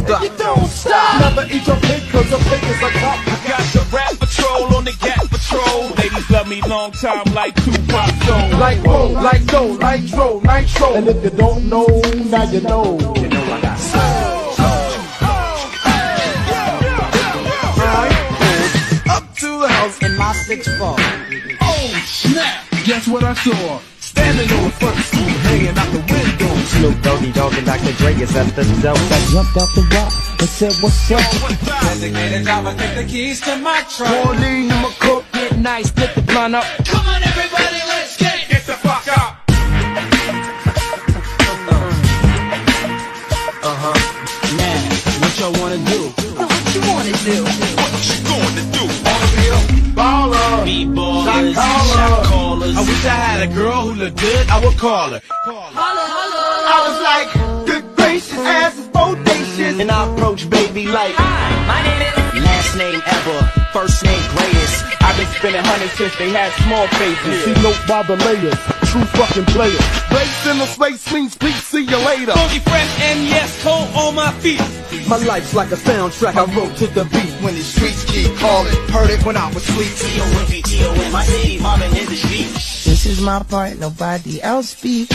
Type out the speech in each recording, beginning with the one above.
stop. You don't stop. Never eat your pig, cause your pig is a cop. I got the rap patrol on the Gap Patrol. Ladies love me long time like Tupac Zone. Like roll, like dough, nitro, nitro. And if you don't know, now you know. You know I got soul. Up to the house in my 6'4". Oh snap! Guess what I saw? Standing on the front stoop, hanging out the window. Snoop Doggy Dogg and Dr. Dre is at the dope. I jumped off the rock and said, what's up? Designated driver, take the keys to my truck. Morning, I'm a cook, get nice, split the blunt up. Come on everybody, let's get Get the fuck up. Now, what y'all wanna do? What you wanna do? What you gonna do? Baller, B-ballers, shot shot callers. I wish I had a girl who looked good, I would call her. I was like, good gracious, ass is bodacious. And I approach baby like, My name is last name ever, first name greatest. I've been spending honey since they had small faces. see no by the layers, true fucking players. Race in the space means peace, see you later. Funky fresh and yes, cold on my feet. My life's like a soundtrack I wrote to the beat. when the streets keep calling. Heard it when I was sweet. T-O-M-P-T-O in my city, mobbing in the street. This is my part, nobody else speaks.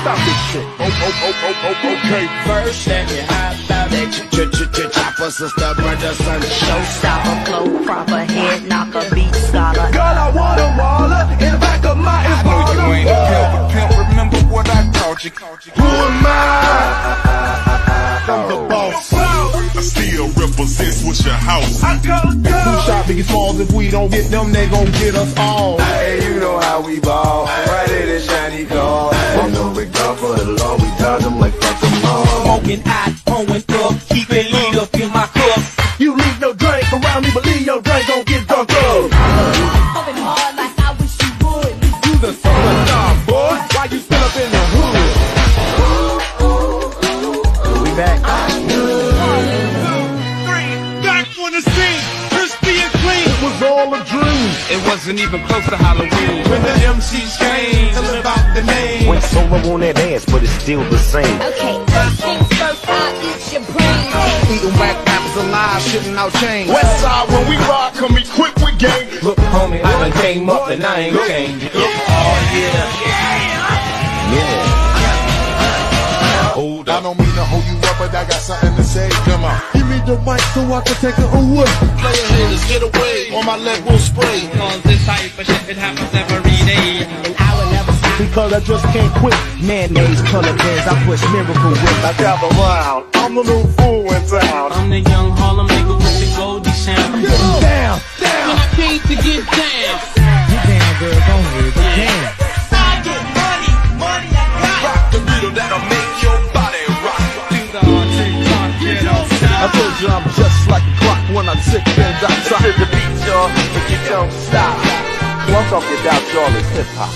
Stop this shit. Okay. First, let me hop out that chopper, sister, brother, son. Showstopper, flow proper, head knocker, beat scholar. Girl, I want a waller in the back of my I know you ain't a pimp, but pimp, remember what I taught you. Who am I? I'm the boss. I still represent with your house. I got a girl. Who shot Biggie Smalls? If we don't get them, they gon' get us all. Hey, you know how we ball. Right in the shiny car. I know we go for the law. We dodge them like fuck them all. Smoking hot, pouring up, keep it lead up in my cup. You leave no drink around me, believe your drink gon' get drunk up. Pumping hard like I wish you would. You the superstar, boy. Why you still up in the hood? We back. Back on the scene, crispy and clean. It was all a dream. It wasn't even close to Halloween. When the MCs came, tell about the name. Went solo on that ass, but it's still the same. Okay, first things first, I'll eat your brain. Eating whack rappers alive, shitting out chains. West side, when we rock, come equipped with game. Look, homie, I done came up and I ain't changed. Oh, yeah. Hold I up. don't mean to hold you up, but I got something to say. Come on. Give me the mic so I can take it away. Player haters, get away, or my leg will spray. Cause this type of shit, it happens every day. And I will never stop because I just can't quit. Mayonnaise, color bands, I push miracle whip. I gather round. I'm the little fool in town. I'm the young Harlem nigga with the Goldie sound. Down, When down. I came to get down. You down, girl, go ahead, get down. I get money, money I got. Rock the rhythm that'll make your body rock. Do the hard tick tock, get on I stop. told you I'm just like a clock when I tick things outside. To the beat, y'all, but you don't stop. Once off your doubt, y'all, it's hip-hop.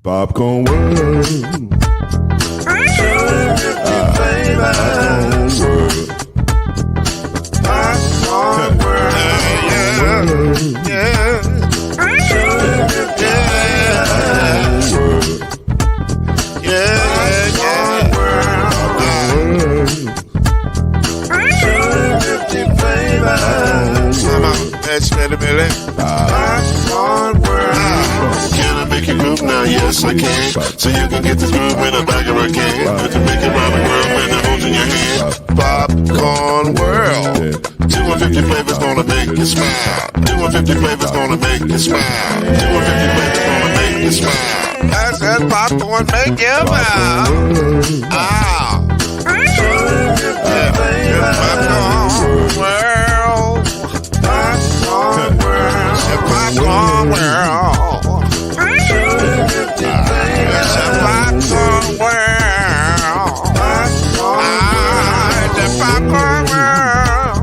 Popcorn World. Popcorn World. Yeah. Can I make you move now? Yes, I can. So you can get this move in the back of a can. But to make it round the world, man, the holes in your hand. Popcorn World. 250 flavors gonna make you smile. 250 flavors gonna make you smile. 250 flavors gonna make you smile. I said popcorn make you smile. Ah. Popcorn World. Popcorn World. Popcorn World. It's a popcorn world. It's a popcorn world.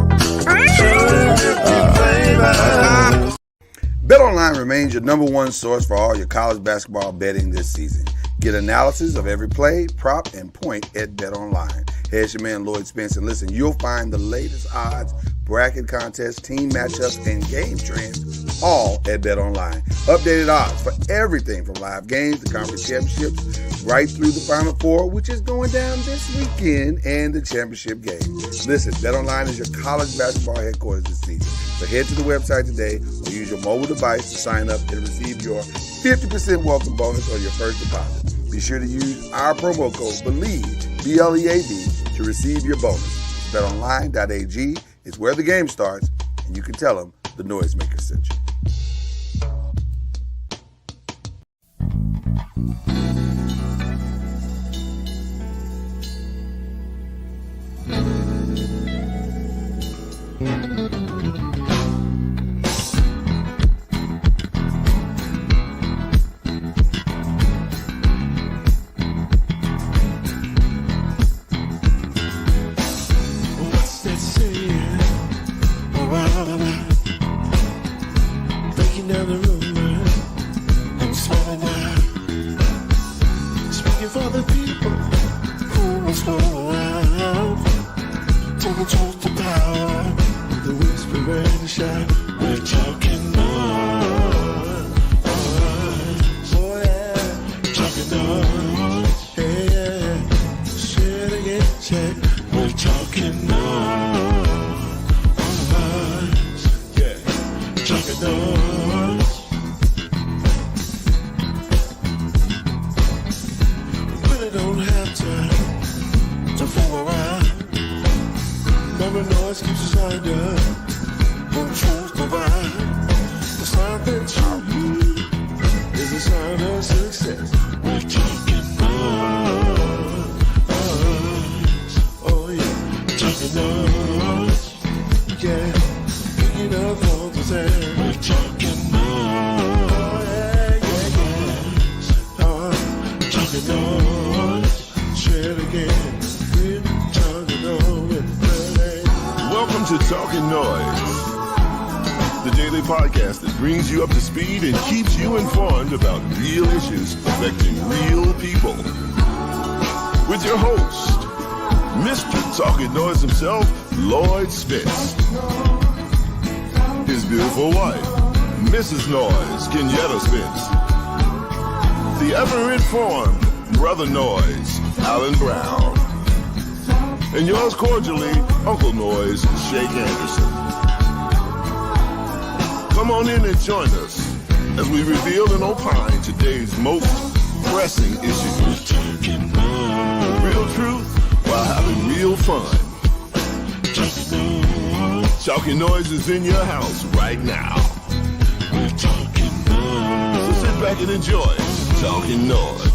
BetOnline remains your number one source for all your college basketball betting this season. Get analysis of every play, prop, and point at BetOnline. Hey, it's your man Lloyd Spence, and listen, you'll find the latest odds, bracket contests, team matchups, and game trends all at BetOnline. Updated odds for everything from live games to conference championships, right through the Final Four, which is going down this weekend, and the championship game. Listen, BetOnline is your college basketball headquarters this season. So head to the website today or use your mobile device to sign up and receive your 50% welcome bonus on your first deposit. Be sure to use our promo code BELIEVE, B-L-E-A-V, to receive your bonus. BetOnline.ag is where the game starts, and you can tell them the Noisemaker sent you. Welcome to Talkin NOIZ, the daily podcast that brings you up to speed and keeps you informed about real issues affecting real people. With your host, Mr. Talkin NOIZ himself, Lloyd Spence. His beautiful wife, Mrs. Noise, Kenyatta Spence. The ever-informed Brother Noise, Alan Brown. And yours cordially, Uncle Noise, Shake Anderson. Come on in and join us as we reveal and opine today's most pressing issues. Real truth while having real fun. Talkin NOIZ is in your house right now. So sit back and enjoy Talkin NOIZ.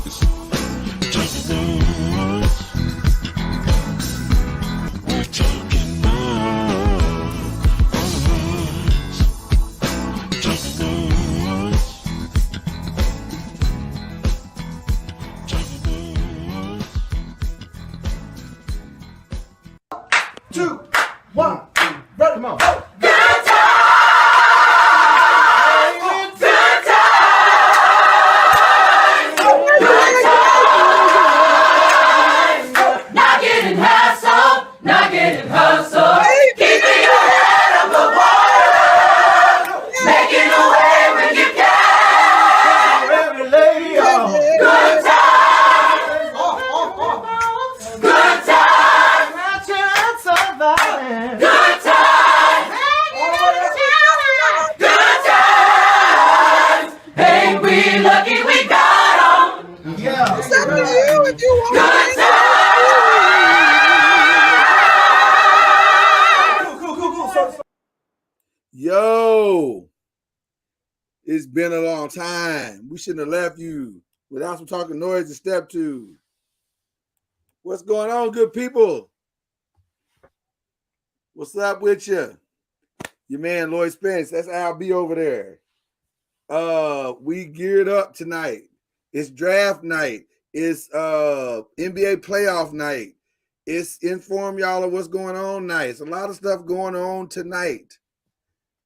It's been a long time. We shouldn't have left you without some talking noise to step to. What's going on, good people? What's up with you? Your man Lloyd Spence. That's Al B over there. We geared up tonight. It's draft night. It's NBA playoff night. It's inform y'all of what's going on night. It's a lot of stuff going on tonight.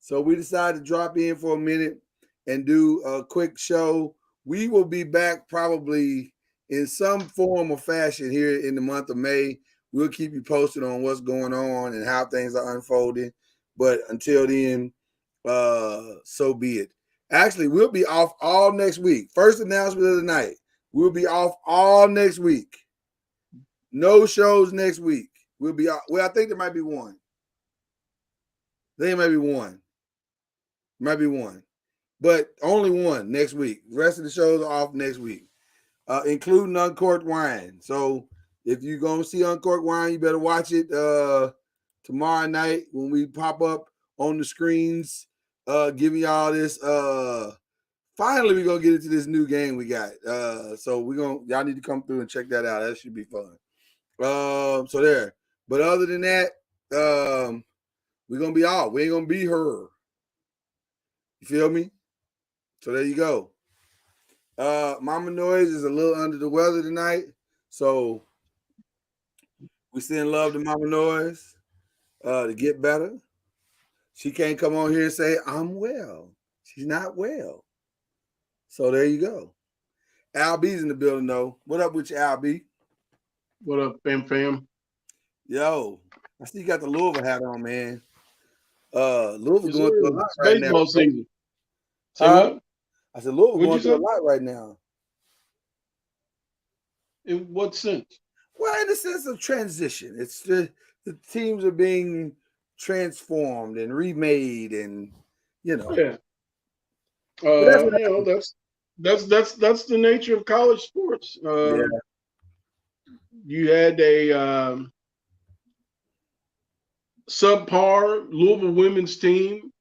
So we decided to drop in for a minute and do a quick show. We will be back probably in some form or fashion here in the month of May. We'll keep you posted on what's going on and how things are unfolding. But until then, so be it. Actually, we'll be off all next week. First announcement of the night. We'll be off all next week. No shows next week. We'll be off. Well, I think there might be one. There might be one. Might be one. But only one next week. The rest of the shows are off next week, including Uncorked Wine. So if you're going to see Uncorked Wine, you better watch it tomorrow night when we pop up on the screens, giving y'all this. Finally, we're going to get into this new game we got. So y'all need to come through and check that out. That should be fun. So there. But other than that, we're going to be off. We ain't going to be her. You feel me? So there you go. Mama Noise is a little under the weather tonight. So we send love to Mama Noise to get better. She can't come on here and say, I'm well. She's not well. So there you go. Al B's in the building, though. What up with you, Al B? What up, fam? Yo, I see you got the Louisville hat on, man. Louisville Yes, going through a lot right now. Baseball season. Say what? I said Louisville What'd going you through a say? lot right now. In what sense? Well, in the sense of transition. It's the teams are being transformed and remade, and Yeah. that's what You know, that's the nature of college sports. You had a subpar Louisville women's team.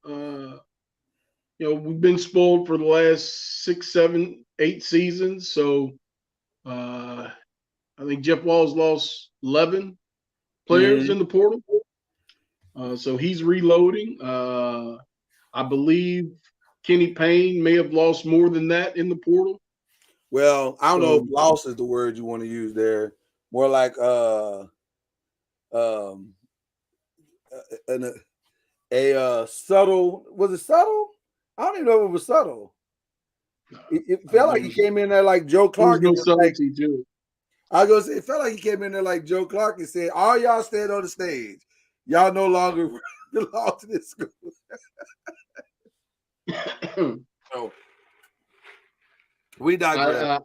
You know, we've been spoiled for the last 6, 7, 8 seasons. So I think Jeff Walls lost 11 players in the portal. So he's reloading. I believe Kenny Payne may have lost more than that in the portal. Well, I don't know if loss is the word you want to use there. More like a subtle. Was it subtle? I don't even know if it was subtle. It felt like he came in there like Joe Clark. There was no subtlety to it. I was gonna say it felt like he came in there like Joe Clark and said, "All y'all stand on the stage. Y'all no longer belong to this school." So we digress.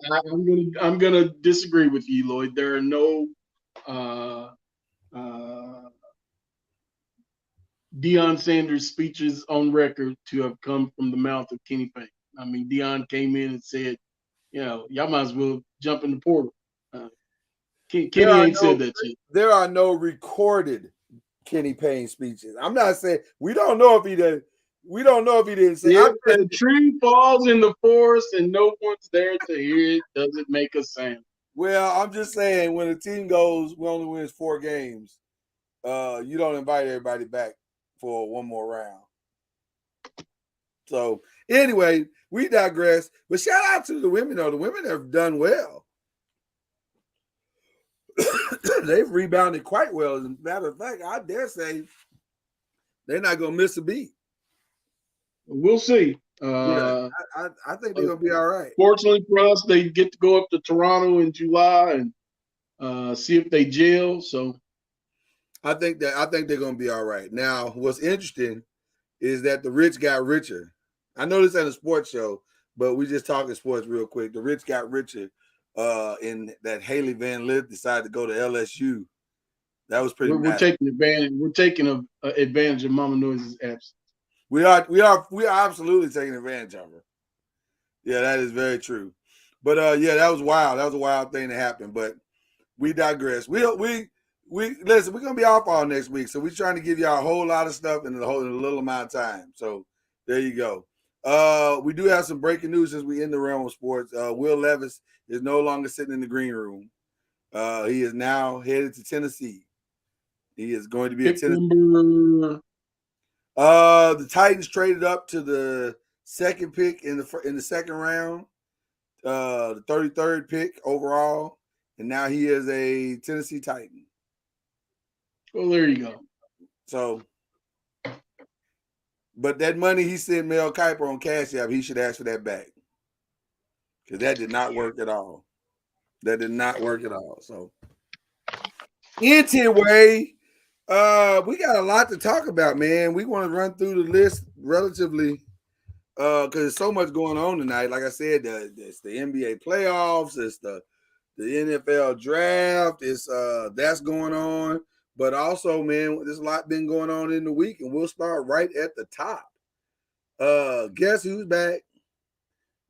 I'm gonna disagree with you, Lloyd. There are no Deion Sanders speeches on record to have come from the mouth of Kenny Payne. I mean, Deion came in and said, you know, y'all might as well jump in the portal. Kenny ain't said that shit. There are no recorded Kenny Payne speeches. I'm not saying we don't know if he did. We don't know if he didn't say. If the tree falls in the forest and no one's there to hear it, does it make a sound? Well, I'm just saying when a team goes, we only wins 4 games. You don't invite everybody back for one more round. So anyway, we digress. But shout out to the women, though. The women have done well. They've rebounded quite well. As a matter of fact, I dare say they're not going to miss a beat. We'll see. I think they're going to be all right. Fortunately for us, they get to go up to Toronto in July and see if they gel. So I think they're going to be all right. Now, what's interesting is that the rich got richer. I know this ain't a sports show, but we just talking sports real quick. The rich got richer in that Haley Van Lith decided to go to LSU. That was pretty. We're taking advantage. We're taking advantage of Mama Noise's absence. We are absolutely taking advantage of her. Yeah, that is very true. But yeah, that was wild. That was a wild thing to happen. But we digress. We listen. We're gonna be off all next week, so we're trying to give y'all a whole lot of stuff in a little amount of time. So there you go. We do have some breaking news as we in the realm of sports. Will Levis is no longer sitting in the green room. He is now headed to Tennessee. He is going to be a Tennessee. The Titans traded up to the second pick in the second round, the 33rd pick overall, and now he is a Tennessee Titan. Well, there you go. So, but that money he sent Mel Kiper on Cash App, he should ask for that back, because that did not work at all. That did not work at all. So, anyway, we got a lot to talk about, man. We want to run through the list relatively, because there's so much going on tonight. Like I said, it's the NBA playoffs, it's the NFL draft, it's that's going on. But also, man, there's a lot been going on in the week, and we'll start right at the top. Guess who's back?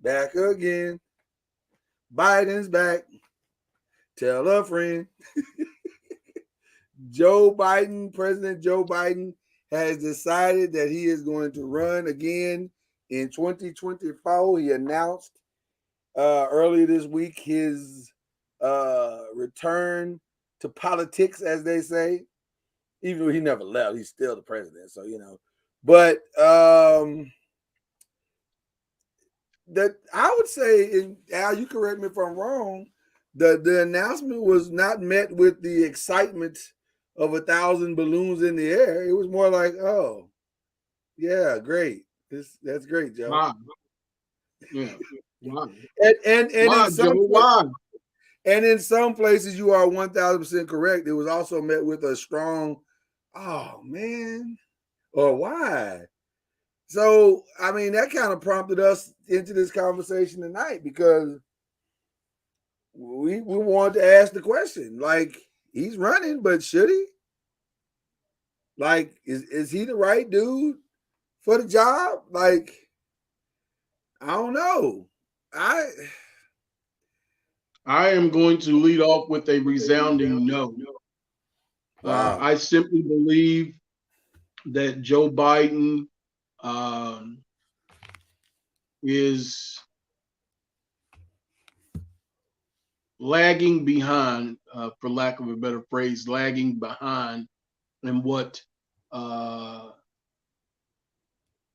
Back again. Biden's back. Tell a friend. President Joe Biden has decided that he is going to run again in 2024. He announced earlier this week his return to politics, as they say. Even though he never left, he's still the president. So, but that I would say, and Al, you correct me if I'm wrong, the announcement was not met with the excitement of 1,000 balloons in the air. It was more like, oh, yeah, great. That's great, Joe. Wow. Yeah. Wow. And wow, in some Joe, wow. And in some places, you are 1,000% correct. It was also met with a strong, oh, man, or why? So, I mean, that kind of prompted us into this conversation tonight, because we wanted to ask the question, like, he's running, but should he? Like, is he the right dude for the job? Like, I don't know. I am going to lead off with a resounding no. Wow. I simply believe that Joe Biden is lagging behind, for lack of a better phrase, lagging behind in what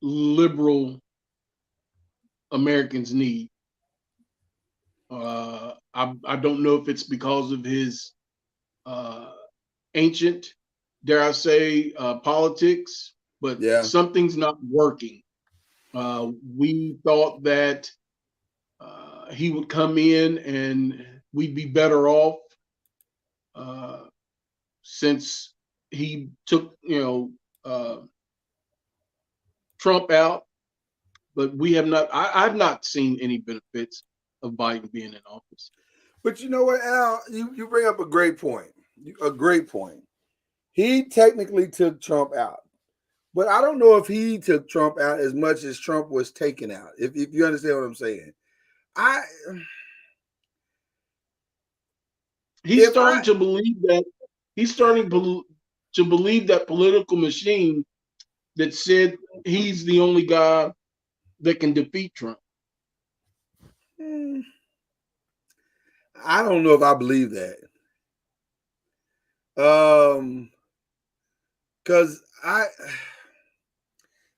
liberal Americans need. I don't know if it's because of his ancient, dare I say, politics, but something's not working. We thought that he would come in and we'd be better off since he took, Trump out, but we have not. I've not seen any benefits of Biden being in office. But you know what, Al? You bring up a great point. A great point. He technically took Trump out, but I don't know if he took Trump out as much as Trump was taken out. If you understand what I'm saying, he's starting to believe that political machine that said he's the only guy that can defeat Trump. I don't know if I believe that. Because I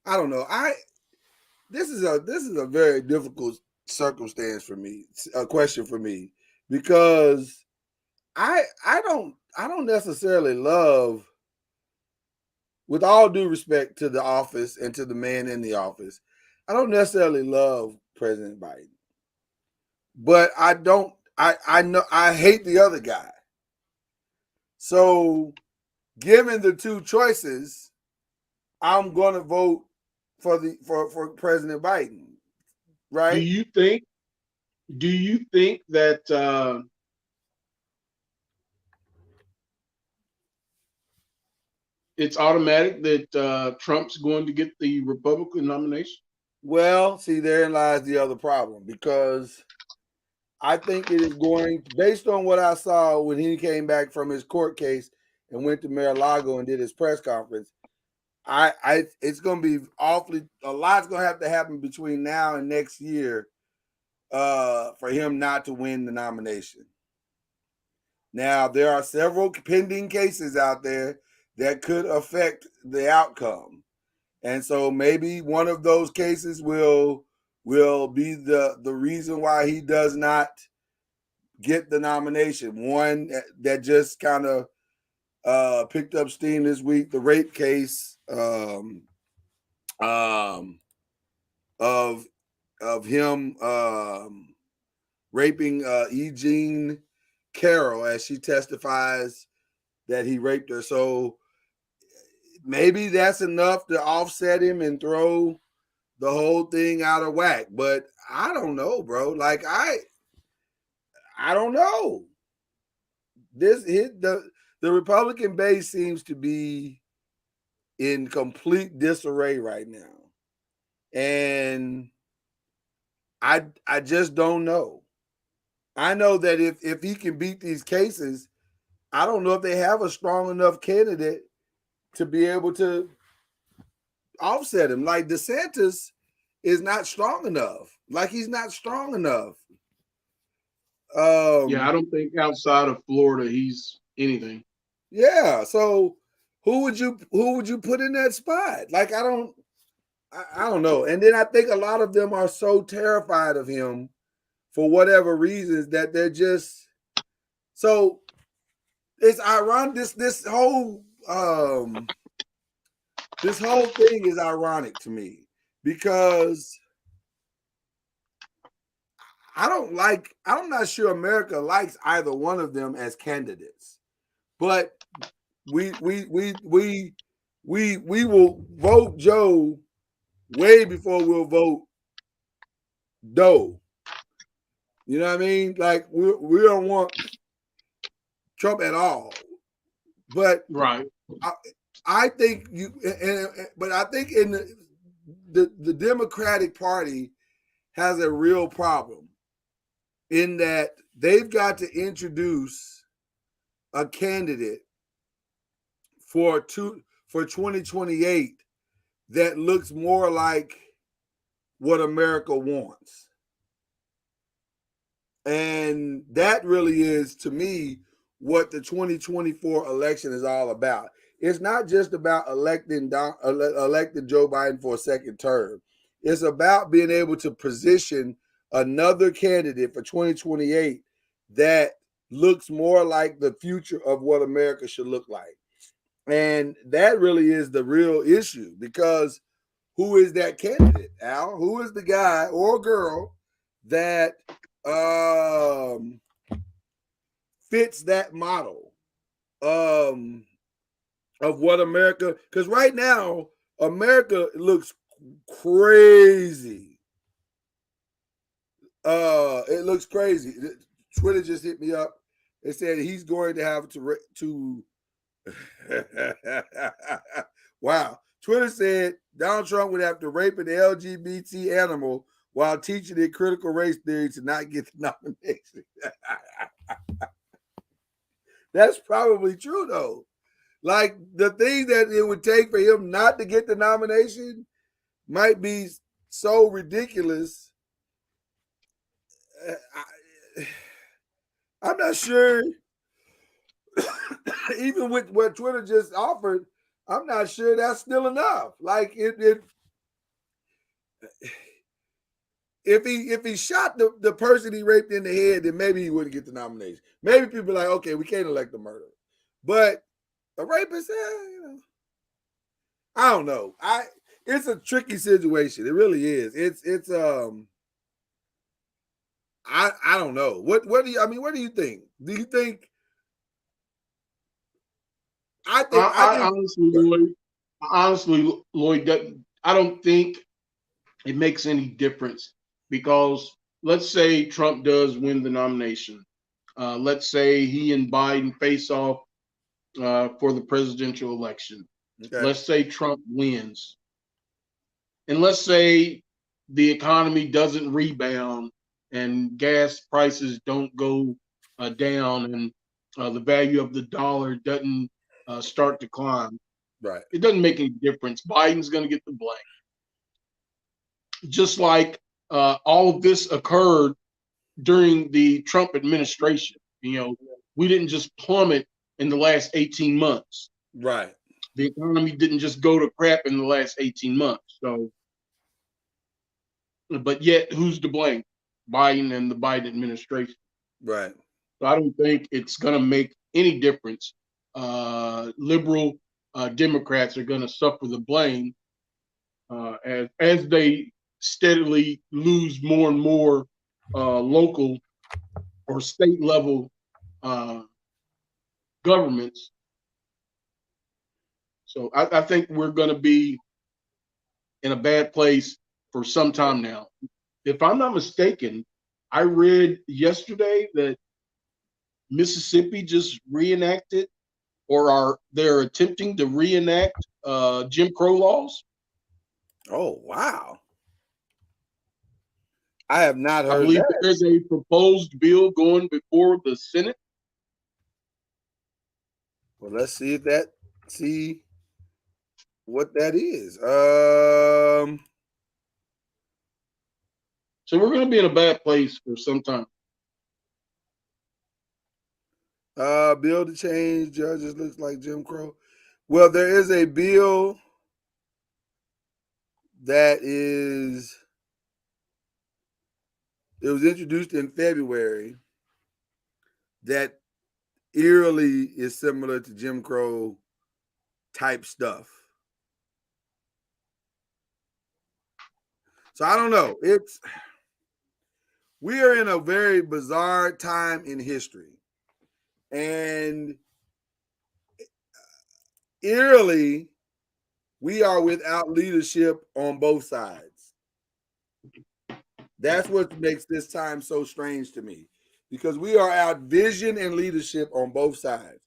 don't know. This is a very difficult circumstance for me, a question for me, because I don't necessarily love, with all due respect to the office and to the man in the office, I don't necessarily love President Biden. But I know I hate the other guy. So, given the two choices, I'm going to vote for President Biden. Right? Do you think that it's automatic that Trump's going to get the Republican nomination? Well, see, therein lies the other problem, because I think it is going, based on what I saw when he came back from his court case and went to Mar-a-Lago and did his press conference, it's going to be a lot's going to have to happen between now and next year for him not to win the nomination. Now, there are several pending cases out there that could affect the outcome. And so maybe one of those cases will be the reason why he does not get the nomination. One that just kind of picked up steam this week, the rape case of him raping Eugene Carroll as she testifies that he raped her. So maybe that's enough to offset him and throw the whole thing out of whack. But I don't know, bro. Like I don't know. The Republican base seems to be in complete disarray right now. And I just don't know. I know that if he can beat these cases, I don't know if they have a strong enough candidate to be able to offset him. Like DeSantis is not strong enough. Like he's not strong enough. Yeah, I don't think outside of Florida he's anything. Yeah. So who would you put in that spot? Like I don't know. And then I think a lot of them are so terrified of him for whatever reasons that they're just so it's ironic. This whole thing is ironic to me because I'm not sure America likes either one of them as candidates. But we will vote Joe way before we'll vote Doe. You know what I mean? Like we don't want Trump at all. But right, I think but I think in the Democratic Party has a real problem in that they've got to introduce a candidate for 2028 that looks more like what America wants. And that really is, to me, what the 2024 election is all about. It's not just about electing Joe Biden for a second term. It's about being able to position another candidate for 2028 that looks more like the future of what America should look like. And that really is the real issue, because who is that candidate, Al? Who is the guy or girl that fits that model of what America? Because right now, America looks crazy. It looks crazy. Twitter just hit me up. It said he's going to have to wow. Twitter said Donald Trump would have to rape an LGBT animal while teaching it critical race theory to not get the nomination. That's probably true, though. Like, the thing that it would take for him not to get the nomination might be so ridiculous. I'm not sure. Even with what Twitter just offered, I'm not sure that's still enough. Like if he shot the person he raped in the head, then maybe he wouldn't get the nomination. Maybe people are like, okay, we can't elect the murderer. But a rapist, I don't know. It's a tricky situation. It really is. It's I don't know. What do you think? Do you think honestly, Lloyd, I don't think it makes any difference, because let's say Trump does win the nomination. Let's say he and Biden face off for the presidential election. Okay. Let's say Trump wins. And let's say the economy doesn't rebound and gas prices don't go down and the value of the dollar doesn't start to climb. Right. It doesn't make any difference. Biden's going to get the blame. Just like all of this occurred during the Trump administration. We didn't just plummet in the last 18 months. Right. The economy didn't just go to crap in the last 18 months. So, but yet, who's to blame? Biden and the Biden administration. Right. So I don't think it's going to make any difference. Liberal Democrats are going to suffer the blame as they steadily lose more and more local or state level governments. So I think we're going to be in a bad place for some time now. If I'm not mistaken, I read yesterday that Mississippi just reenacted, or they're attempting to reenact Jim Crow laws. Oh, wow. I have not I heard believe that. there's a proposed bill going before the Senate. Well, let's see what that is. So we're going to be in a bad place for some time. Bill to change judges looks like Jim Crow. Well, there is a bill that it was introduced in February that eerily is similar to Jim Crow type stuff. So I don't know. We are in a very bizarre time in history. And eerily, we are without leadership on both sides. That's what makes this time so strange to me, because we are out vision and leadership on both sides.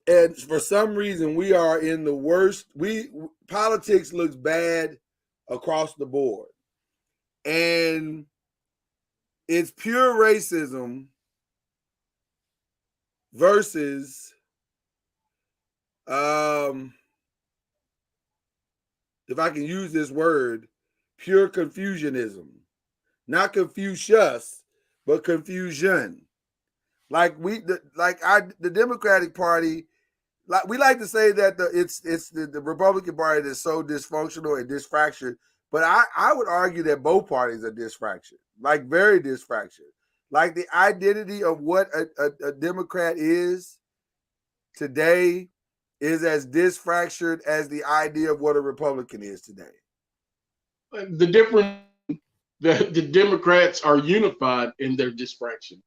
And for some reason, we are in the worst. Politics looks bad across the board. And it's pure racism versus if I can use this word, pure confusionism. Not Confucius, but confusion. The Democratic Party, we like to say that it's the Republican Party that's so dysfunctional and dysfractured, but I would argue that both parties are dysfractured, like very dysfractured. Like the identity of what a Democrat is today is as dysfractured as the idea of what a Republican is today. The difference, the Democrats are unified in their dysfraction.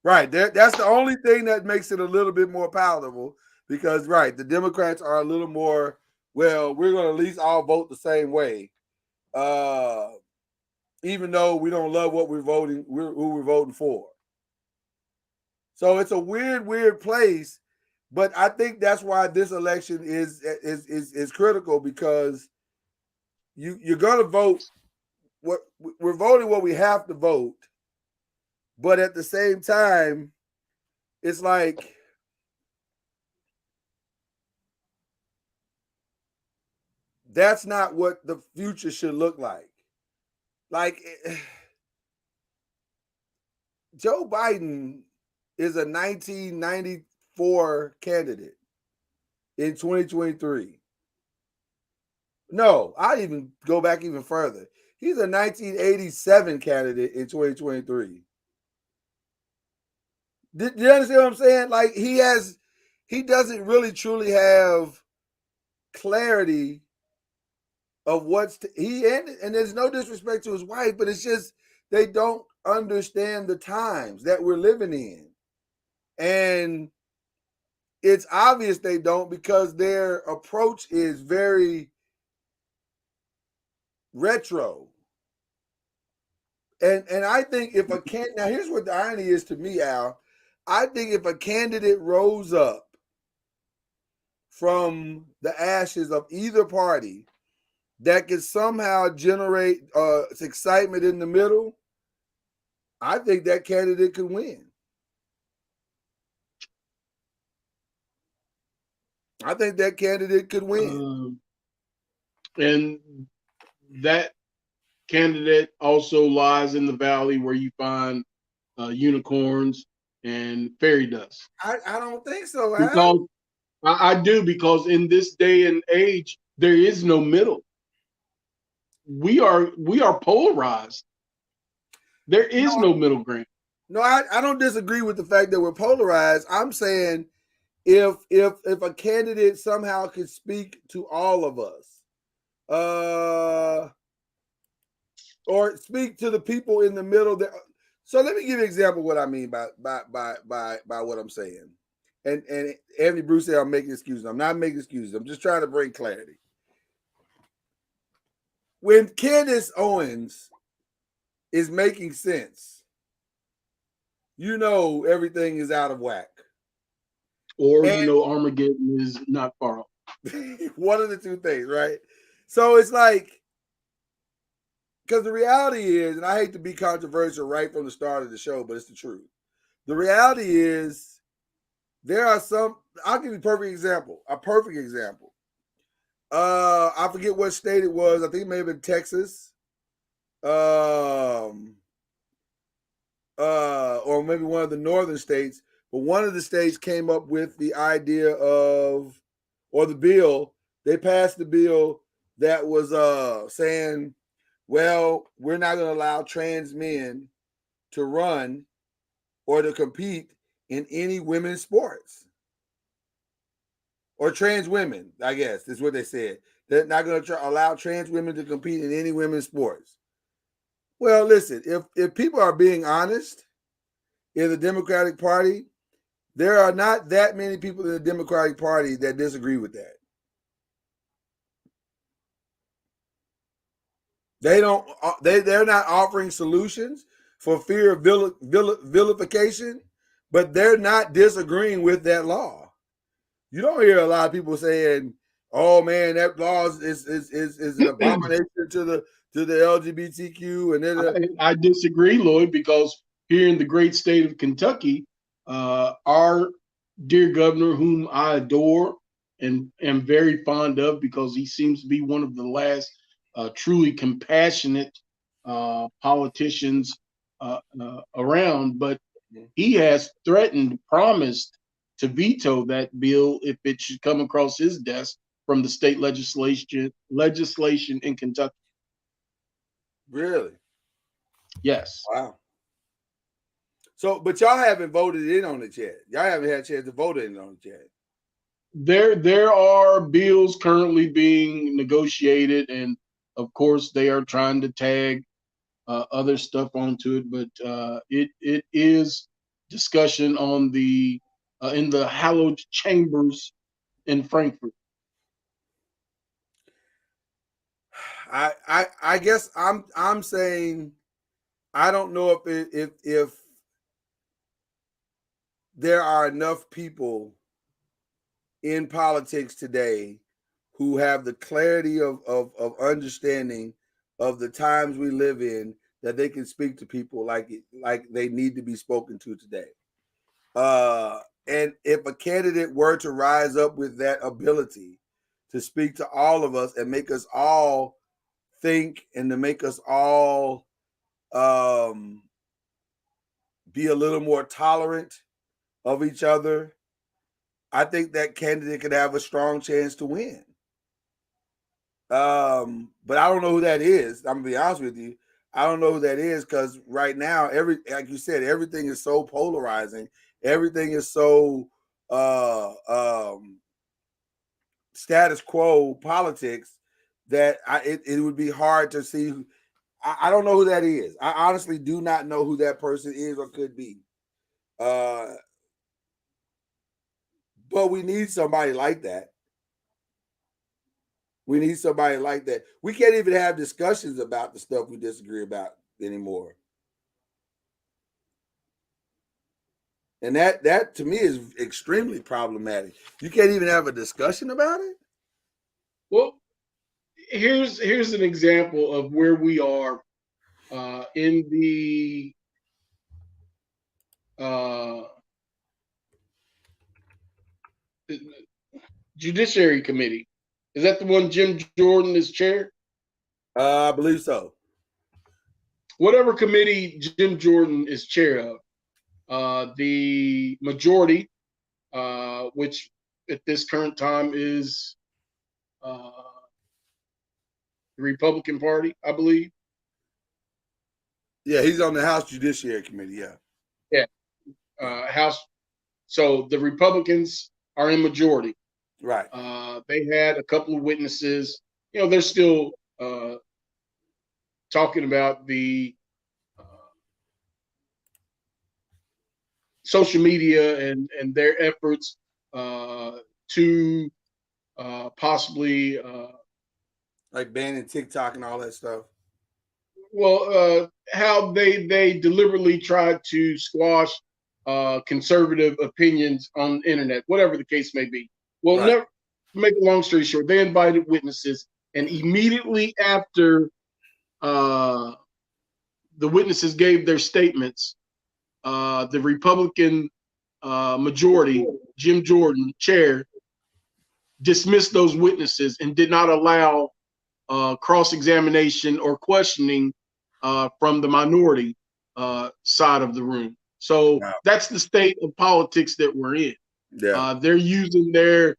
Right. That's the only thing that makes it a little bit more palatable, because, right, the Democrats are a little more, well, we're going to at least all vote the same way. Even though we don't love what who we're voting for. So it's a weird place, but I think that's why this election is critical, because you're going to vote we're voting what we have to vote, but at the same time, it's like that's not what the future should look like. Like, Joe Biden is a 1994 candidate in 2023. No, I even go back even further. He's a 1987 candidate in 2023. Do you understand what I'm saying? Like, he doesn't really truly have clarity of and there's no disrespect to his wife, but it's just they don't understand the times that we're living in. And it's obvious they don't, because their approach is very retro. And I think if now here's what the irony is to me, Al. I think if a candidate rose up from the ashes of either party that could somehow generate excitement in the middle, I think that candidate could win. I think that candidate could win. And that candidate also lies in the valley where you find unicorns and fairy dust. I don't think so, Al. Because I do, because in this day and age, there is no middle. We are polarized. There is no middle ground. No, I don't disagree with the fact that we're polarized. I'm saying if a candidate somehow could speak to all of us, or speak to the people in the middle there. So let me give you an example of what I mean by what I'm saying. And Anthony Bruce said I'm making excuses. I'm not making excuses. I'm just trying to bring clarity. When Candace Owens is making sense, you know everything is out of whack. Or you know Armageddon is not far off. One of the two things, right? So it's like, because the reality is, and I hate to be controversial right from the start of the show, but it's the truth. The reality is, there are some. I'll give you a perfect example. A perfect example. I forget what state it was. I think it may have been Texas. Or maybe one of the northern states. But one of the states came up with the idea of, or the bill. They passed the bill that was saying, well, we're not going to allow trans men to run or to compete in any women's sports. Or trans women, I guess, is what they said. They're not going to allow trans women to compete in any women's sports. Well, listen, if people are being honest in the Democratic Party, there are not that many people in the Democratic Party that disagree with that. They're not offering solutions for fear of vilification, but they're not disagreeing with that law. You don't hear a lot of people saying, "Oh man, that law is an abomination to the LGBTQ." And I disagree, Lloyd, because here in the great state of Kentucky, our dear governor, whom I adore and am very fond of, because he seems to be one of the last truly compassionate politicians around, but he has threatened, promised to veto that bill if it should come across his desk from the state legislation in Kentucky. Really? Yes. Wow. So, but y'all haven't voted in on it yet. Y'all haven't had a chance to vote in on it yet. There are bills currently being negotiated, and of course they are trying to tag other stuff onto it. But it is discussion on the in the hallowed chambers in Frankfurt. I guess I'm saying I don't know if there are enough people in politics today who have the clarity of understanding of the times we live in that they can speak to people like they need to be spoken to today. And if a candidate were to rise up with that ability to speak to all of us and make us all think and to make us all be a little more tolerant of each other, I think that candidate could have a strong chance to win. But I don't know who that is. I'm gonna be honest with you. I don't know who that is because right now, like you said, everything is so polarizing. Everything is so status quo politics that it would be hard to see. I don't know who that is. I honestly do not know who that person is or could be. But we need somebody like that. We need somebody like that. We can't even have discussions about the stuff we disagree about anymore. And that to me is extremely problematic. You can't even have a discussion about it. Well, here's an example of where we are in the Judiciary Committee. Is that the one Jim Jordan is chair? I believe so. Whatever committee Jim Jordan is chair of, the majority, which at this current time is the Republican Party, I believe. Yeah, he's on the House Judiciary Committee. Yeah. Yeah. House. So the Republicans are in majority. Right. They had a couple of witnesses. They're still talking about the social media and their efforts to possibly like banning TikTok and all that stuff. How they deliberately tried to squash conservative opinions on the internet, whatever the case may be. Well, Right. never make a long story short, they invited witnesses, and immediately after the witnesses gave their statements, the Republican majority, Jim Jordan, chair, dismissed those witnesses and did not allow cross-examination or questioning from the minority side of the room. So that's the state of politics that we're in. Yeah. They're using their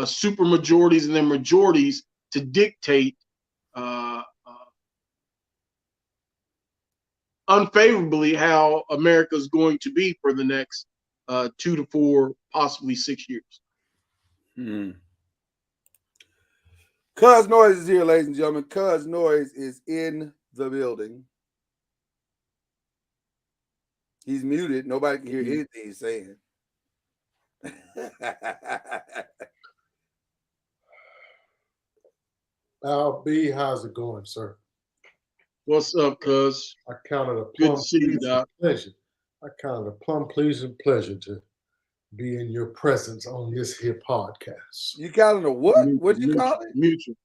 super majorities and their majorities to dictate unfavorably how America is going to be for the next 2 to 4, possibly 6 years. Cuz Noise is here, ladies and gentlemen. Cuz Noise is in the building. He's muted. Nobody can hear anything he's saying. Al B, how's it going, sir? What's up, cuz? I counted a Good plum to see you, pleasing Doc. pleasure. I counted a plum pleasing pleasure to be in your presence on this here podcast. You counted a what? What'd you call it? Mutual.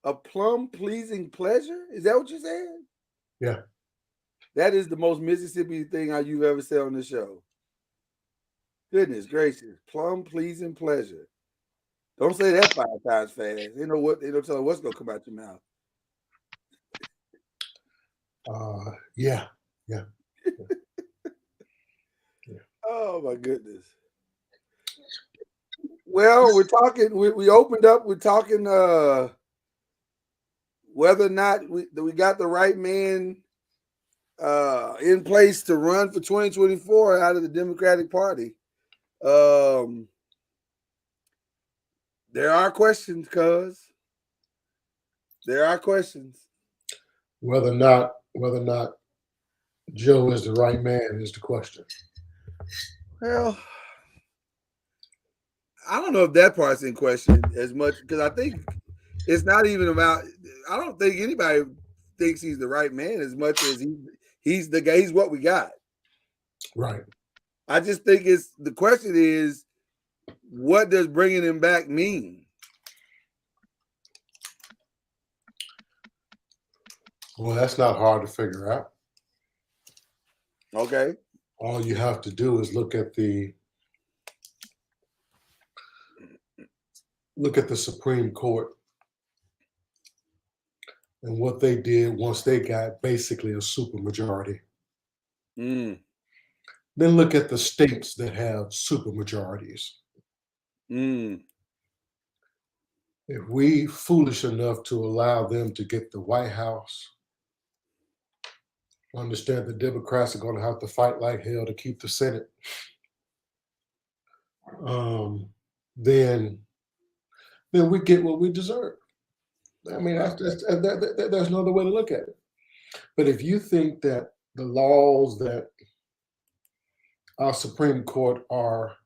A plum pleasing pleasure? Is that what you said? Yeah. That is the most Mississippi thing you've ever said on this show. Goodness gracious. Plum pleasing pleasure. Don't say that 5 times fast. They know what, they don't tell what's gonna come out your mouth. Yeah. Oh my goodness. Well, we're talking, we opened up, we're talking whether or not we got the right man in place to run for 2024 out of the Democratic Party. There are questions, cuz. There are questions. Whether or not Joe is the right man is the question. Well, I don't know if that part's in question as much, because I think it's not even about, I don't think anybody thinks he's the right man as much as he's the guy, he's what we got. Right. I just think the question is, what does bringing him back mean? Well, that's not hard to figure out. Okay. All you have to do is look at the Supreme Court and what they did once they got basically a supermajority. Then look at the states that have supermajorities. If we foolish enough to allow them to get the White House, understand the Democrats are going to have to fight like hell to keep the Senate, then we get what we deserve. I mean, there's no other way to look at it. But if you think that the laws that our Supreme Court are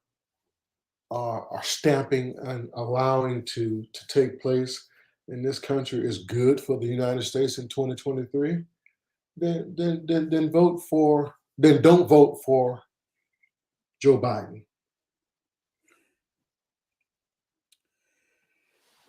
stamping and allowing to take place in this country is good for the United States in 2023, then don't vote for Joe Biden.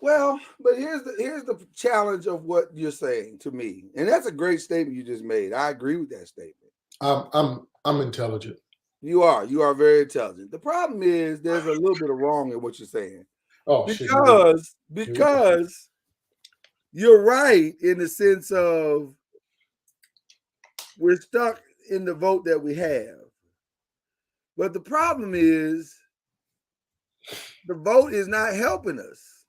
Well, but here's the challenge of what you're saying to me, and that's a great statement you just made. I agree with that statement. I'm intelligent. You are very intelligent. The problem is there's a little bit of wrong in what you're saying. Oh shit! Here we go. Because you're right in the sense of we're stuck in the vote that we have. But the problem is the vote is not helping us.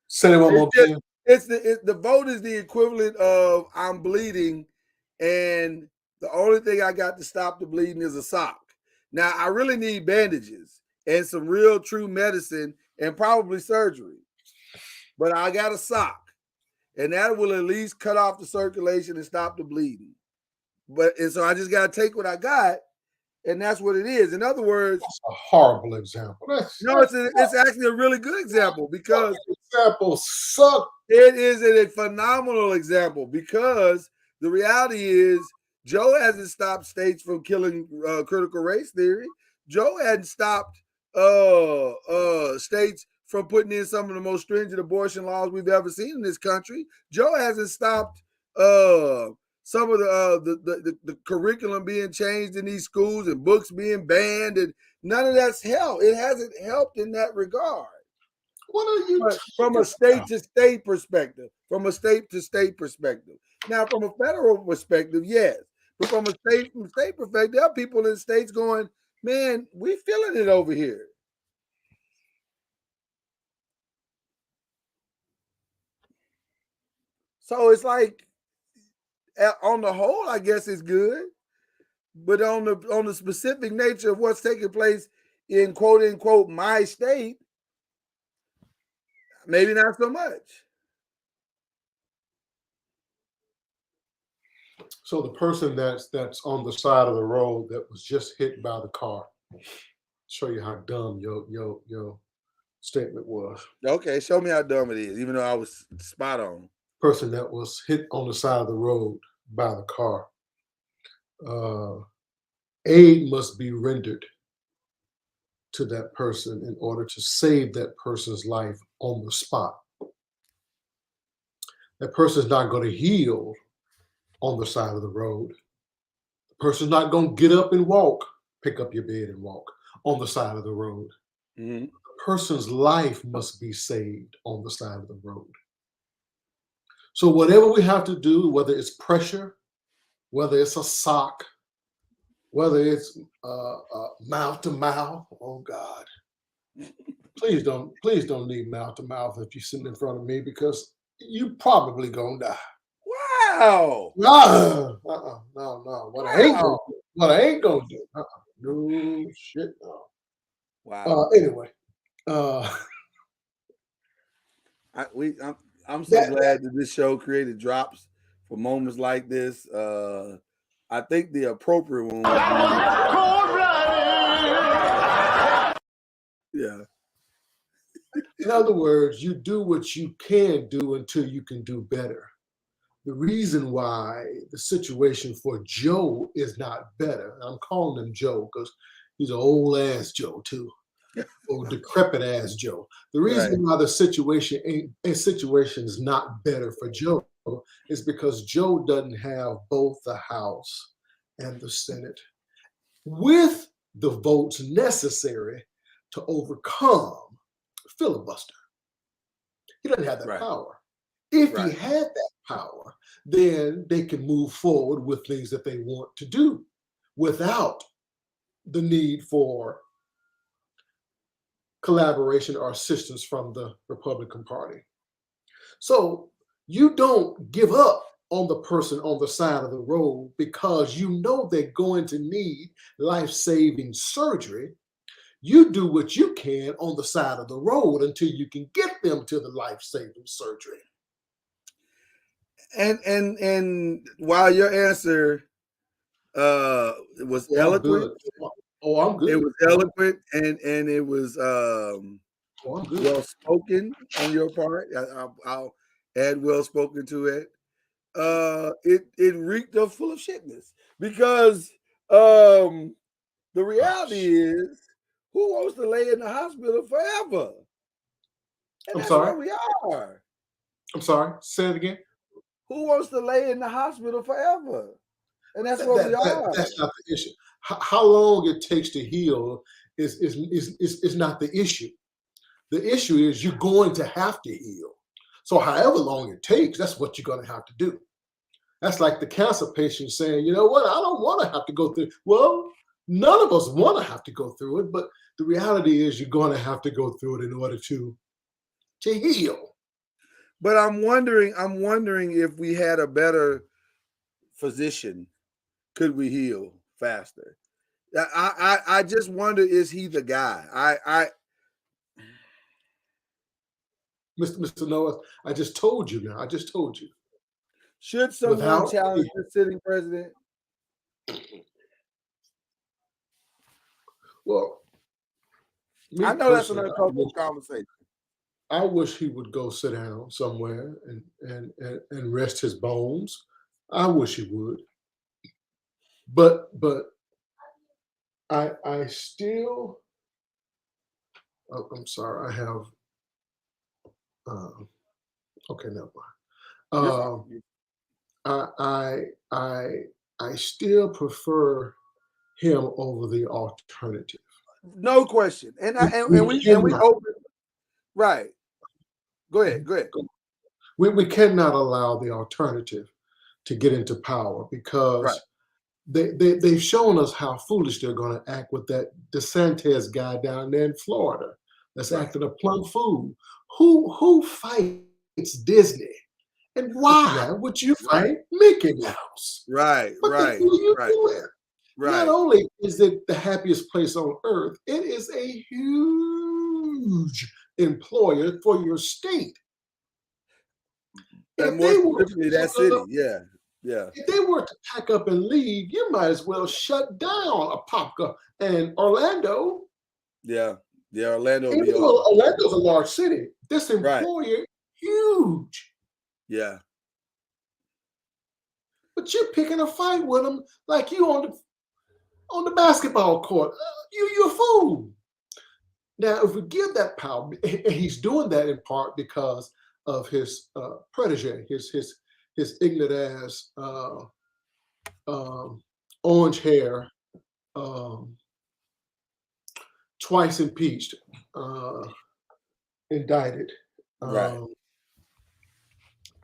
Say it one more time. The vote is the equivalent of I'm bleeding, and the only thing I got to stop the bleeding is a sock. Now I really need bandages and some real true medicine and probably surgery, but I got a sock, and that will at least cut off the circulation and stop the bleeding. And so I just got to take what I got, and that's what it is. In other words, That's a horrible example. it's actually a really good example because example suck. It is a phenomenal example because the reality is Joe hasn't stopped states from killing critical race theory. Joe hadn't stopped states from putting in some of the most stringent abortion laws we've ever seen in this country. Joe hasn't stopped some of the curriculum being changed in these schools and books being banned, and none of that's helped. It hasn't helped in that regard. What are you from a state to state perspective? From a state to state perspective. Now, from a federal perspective, yes, but from a state perspective, there are people in states going, "Man, we feeling it over here." So it's like, on the whole, I guess it's good, but on the specific nature of what's taking place in quote unquote my state, maybe not so much. So the person that's on the side of the road that was just hit by the car, show you how dumb your statement was. Okay, show me how dumb it is, even though I was spot on. Person that was hit on the side of the road by the car. Aid must be rendered to that person in order to save that person's life on the spot. That person's not going to heal on the side of the road. The person's not going to get up and walk, pick up your bed and walk on the side of the road. Mm-hmm. The person's life must be saved on the side of the road. So whatever we have to do, whether it's pressure, whether it's a sock, whether it's mouth to mouth, oh God, please don't need mouth to mouth if you're sitting in front of me, because you probably gonna die. Wow. No. What I ain't gonna do. No shit. No. Wow. Anyway. I'm so glad that this show created drops for moments like this. I think the appropriate one would be, yeah. In other words, you do what you can do until you can do better. The reason why the situation for Joe is not better, I'm calling him Joe because he's an old ass Joe too, or decrepit ass Joe. The reason why the situation is not better for Joe is because Joe doesn't have both the House and the Senate with the votes necessary to overcome filibuster. He doesn't have that power. If he had that power, then they can move forward with things that they want to do without the need for collaboration or assistance from the Republican Party. So you don't give up on the person on the side of the road because you know they're going to need life-saving surgery. You do what you can on the side of the road until you can get them to the life-saving surgery. And while your answer was eloquent, I'm good. It was eloquent and it was well spoken on your part. I'll add well spoken to it. It reeked of full of shitness because the reality is, who wants to lay in the hospital forever? And that's where we are. I'm sorry. Say it again. Who wants to lay in the hospital forever? And that's where we are. That's not the issue. How long it takes to heal is not the issue. The issue is you're going to have to heal. So however long it takes, that's what you're going to have to do. That's like the cancer patient saying, you know what, I don't want to have to go through. Well, none of us want to have to go through it, but the reality is you're going to have to go through it in order to heal. But I'm wondering if we had a better physician, could we heal faster? I just wonder, is he the guy? Mr. Noah, I just told you now. I just told you. Should someone challenge the sitting president? Well, I know that's an uncomfortable conversation. I wish he would go sit down somewhere and rest his bones. I wish he would. But I still, I'm sorry, I have, okay, never mind. I still prefer him over the alternative. No question. And we open. Right. Go ahead. We cannot allow the alternative to get into power because they've shown us how foolish they're going to act with that DeSantis guy down there in Florida that's acting a plumb fool. Who fights Disney? And why would you fight Mickey Mouse? Right. Not only is it the happiest place on earth, it is a huge employer for your state. And more specifically, that city, yeah. If they were to pack up and leave, you might as well shut down Apopka and Orlando. Yeah, Orlando. Orlando's a large city. This employer, huge. Yeah. But you're picking a fight with them like you on the basketball court. You're a fool. Now, if we give that power, and he's doing that in part because of his protege, his ignorant ass, orange hair, twice impeached, indicted.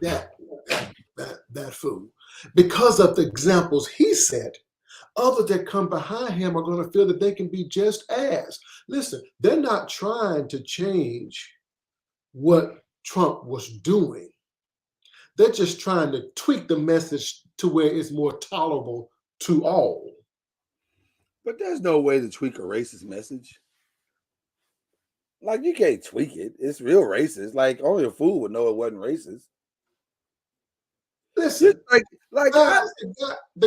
That fool. Because of the examples he set, others that come behind him are going to feel that they can be just as. Listen, they're not trying to change what Trump was doing. They're just trying to tweak the message to where it's more tolerable to all. But there's no way to tweak a racist message. Like, you can't tweak it. It's real racist. Like, only a fool would know it wasn't racist. Listen, the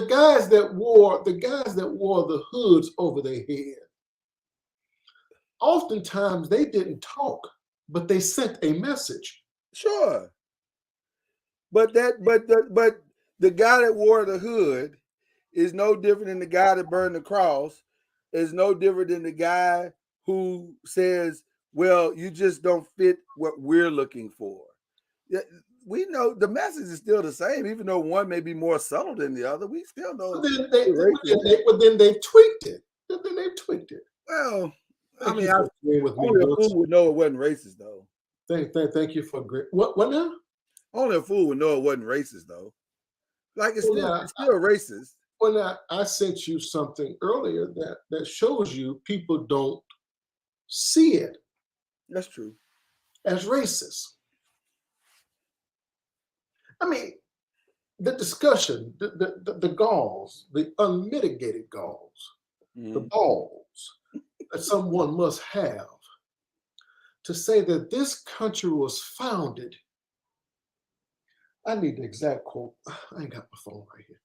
guys that wore the hoods over their head, oftentimes they didn't talk, but they sent a message. Sure. But the guy that wore the hood is no different than the guy that burned the cross, is no different than the guy who says, well, you just don't fit what we're looking for. We know the message is still the same, even though one may be more subtle than the other. We still know. Then they've tweaked it. Well, only a fool would know it wasn't racist, though. Thank you for great. What now? Only a fool would know it wasn't racist, though. Like, it's still racist. Well, now, I sent you something earlier that shows you people don't see it. That's true. As racist. I mean, the discussion, the galls, the unmitigated galls, the balls that someone must have to say that this country was founded. I need the exact quote. I ain't got my phone right here.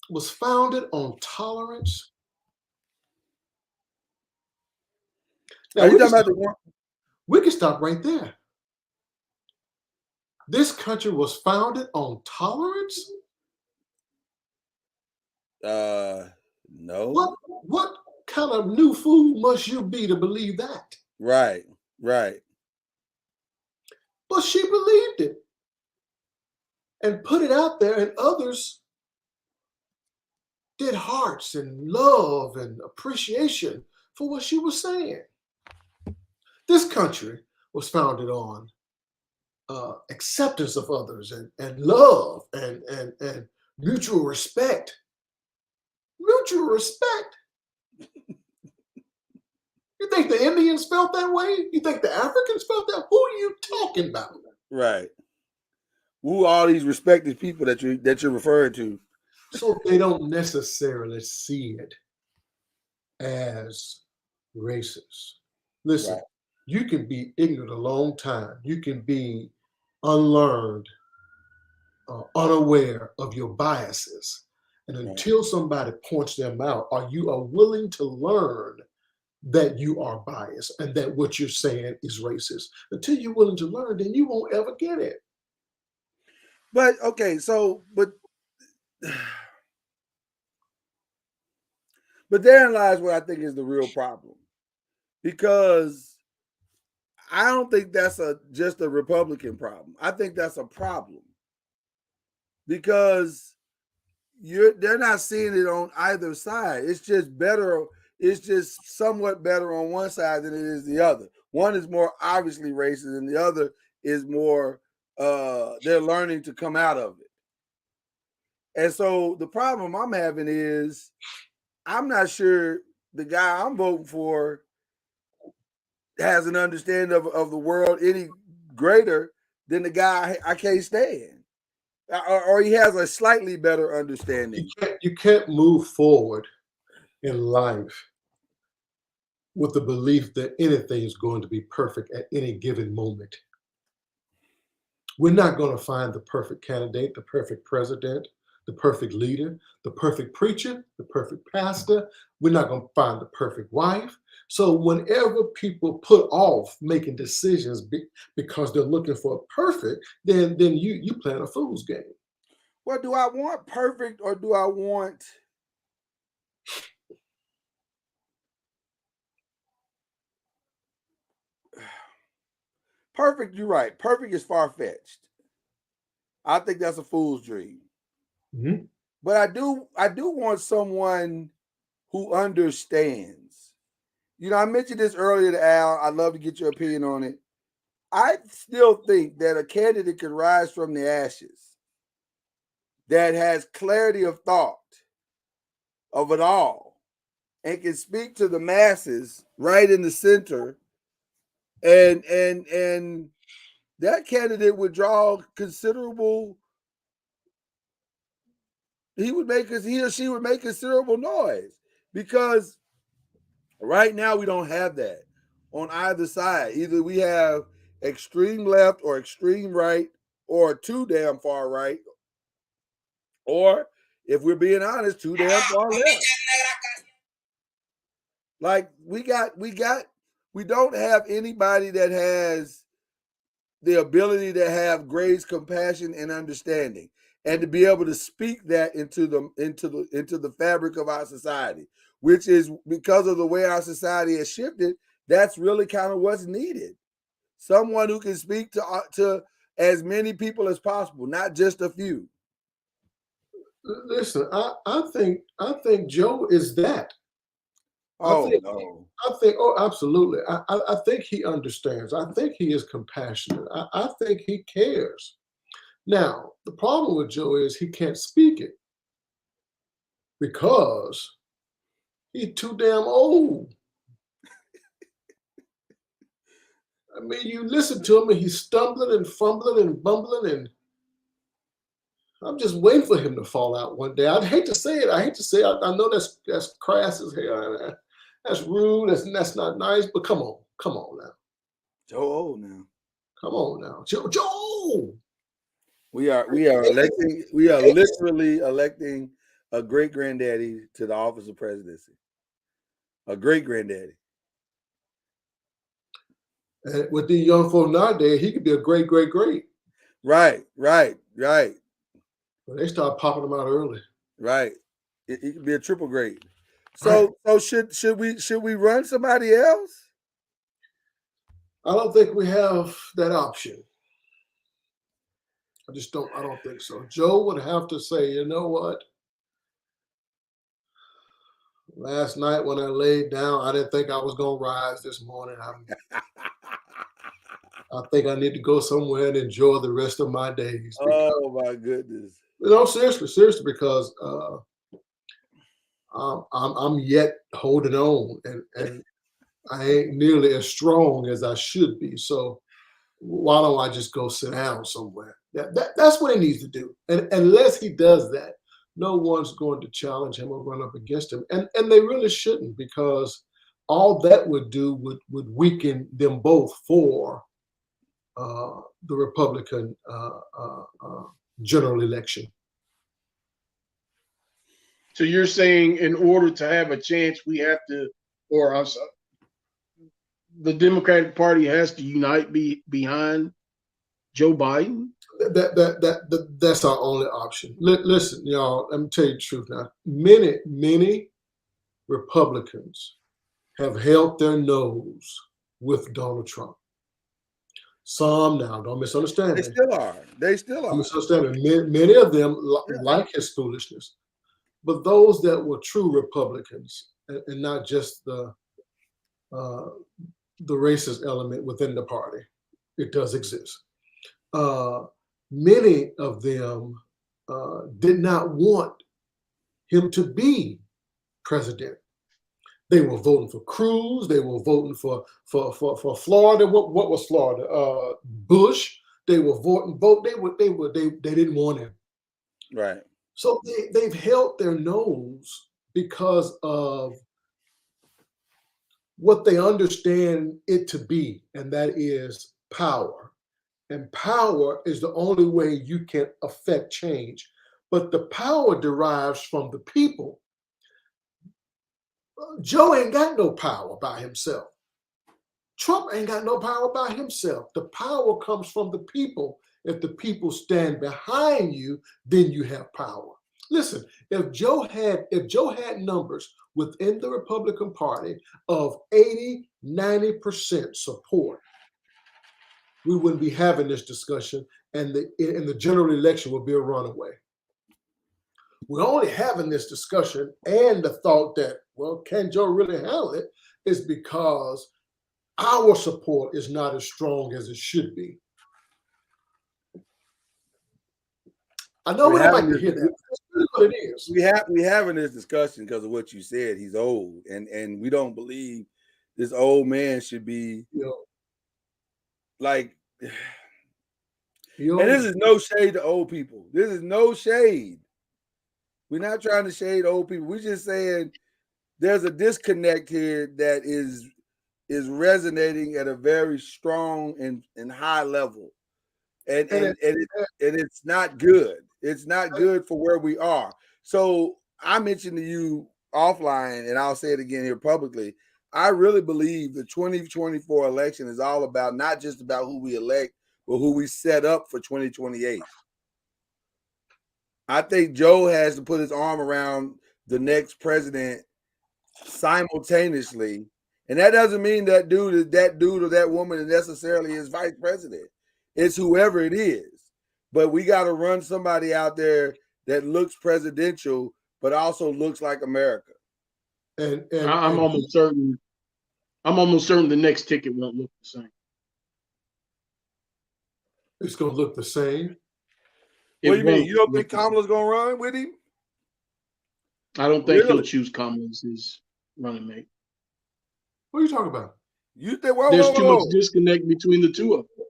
Was founded on tolerance. Now, we can stop right there. This country was founded on tolerance? No. What kind of new fool must you be to believe that? Right. But she believed it and put it out there, and others did hearts and love and appreciation for what she was saying. This country was founded on acceptance of others and love and mutual respect. Mutual respect. You think the Indians felt that way? You think the Africans felt that? Who are you talking about? Right. Who are all these respected people that you're referring to? So they don't necessarily see it as racist. Listen, Right. you can be ignorant a long time. You can be unlearned, unaware of your biases. And until somebody points them out, or you are willing to learn that you are biased and that what you're saying is racist, until you're willing to learn, then you won't ever get it. But okay, so but therein lies what I think is the real problem, because I don't think that's just a Republican problem. I think that's a problem because they're not seeing it on either side. It's just better. It's just somewhat better on one side than it is the other. One is more obviously racist, and the other is more. They're learning to come out of it. And so the problem I'm having is I'm not sure the guy I'm voting for has an understanding of the world any greater than the guy I can't stand, or he has a slightly better understanding. You can't move forward in life with the belief that anything is going to be perfect at any given moment. We're not going to find the perfect candidate, the perfect president, the perfect leader, the perfect preacher, the perfect pastor. We're not going to find the perfect wife. So whenever people put off making decisions because they're looking for a perfect, then you playing a fool's game. Well, do I want perfect or do I want perfect? You're right. Perfect is far-fetched. I think that's a fool's dream. Mm-hmm. But I do want someone who understands. You know, I mentioned this earlier to Al. I'd love to get your opinion on it. I still think that a candidate can rise from the ashes that has clarity of thought of it all and can speak to the masses right in the center, and that candidate would draw considerable. He or she would make considerable noise, because right now we don't have that on either side. Either we have extreme left or extreme right, or too damn far right, or if we're being honest, too damn far left. Like we don't have anybody that has the ability to have grace, compassion, and understanding, and to be able to speak that into the fabric of our society, which is because of the way our society has shifted. That's really kind of what's needed. Someone who can speak to as many people as possible, not just a few. Listen, I think Joe is that. Oh, I think, oh, absolutely. I think he understands. I think he is compassionate. I think he cares. Now, the problem with Joe is he can't speak it because he's too damn old. I mean, you listen to him and he's stumbling and fumbling and bumbling, and I'm just waiting for him to fall out one day. I'd hate to say it. I know that's crass as hell. That's rude. That's not nice. But come on now. Joe old now. Come on now, Joe. We are literally electing a great granddaddy to the office of presidency. A great granddaddy. And with the young folk nowadays, he could be a great. Right. But they start popping them out early. Right. It could be a triple great. So should we run somebody else? I don't think we have that option. I don't think so. Joe would have to say, you know what? Last night when I laid down, I didn't think I was gonna rise this morning. I think I need to go somewhere and enjoy the rest of my days. Oh my goodness. Seriously, because I'm yet holding on, and I ain't nearly as strong as I should be. So why don't I just go sit down somewhere? That's what he needs to do. And unless he does that, no one's going to challenge him or run up against him. And they really shouldn't, because all that would do would weaken them both for the Republican general election. So you're saying in order to have a chance, we have to, or I'm sorry, the Democratic Party has to unite behind Joe Biden? That's our only option. Listen, y'all, let me tell you the truth now. Many Republicans have held their nose with Donald Trump. Some now, don't misunderstand me. They still are. They still are. Don't misunderstand me. Many of them like his foolishness. But those that were true Republicans, and not just the racist element within the party, it does exist. Many of them did not want him to be president. They were voting for Cruz. They were voting for Florida. What was Florida? Bush. They were voting. They didn't want him. Right. So they've held their nose because of what they understand it to be, and that is power. And power is the only way you can affect change. But the power derives from the people. Joe ain't got no power by himself. Trump ain't got no power by himself. The power comes from the people. If the people stand behind you, then you have power. Listen, if Joe had numbers within the Republican Party of 80-90% support, we wouldn't be having this discussion, and the general election would be a runaway. We're only having this discussion and the thought that, well, can Joe really handle it, is because our support is not as strong as it should be. I know we don't like to hear that. That's really what it is. We having this discussion because of what you said. He's old, and we don't believe this old man should be like. And this is no shade to old people. This is no shade. We're not trying to shade old people. We're just saying there's a disconnect here that is resonating at a very strong and high level, and it's not good. It's not good for where we are. So I mentioned to you offline, and I'll say it again here publicly. I really believe the 2024 election is all about not just about who we elect, but who we set up for 2028. I think Joe has to put his arm around the next president simultaneously. And that doesn't mean that dude or that woman is necessarily his vice president. It's whoever it is. But we got to run somebody out there that looks presidential, but also looks like America. And I'm almost certain the next ticket won't look the same. It's going to look the same. What do you mean? You don't think Kamala's going to run with him? I don't think he'll choose Kamala as his running mate. What are you talking about? You think there's too much disconnect between the two of them.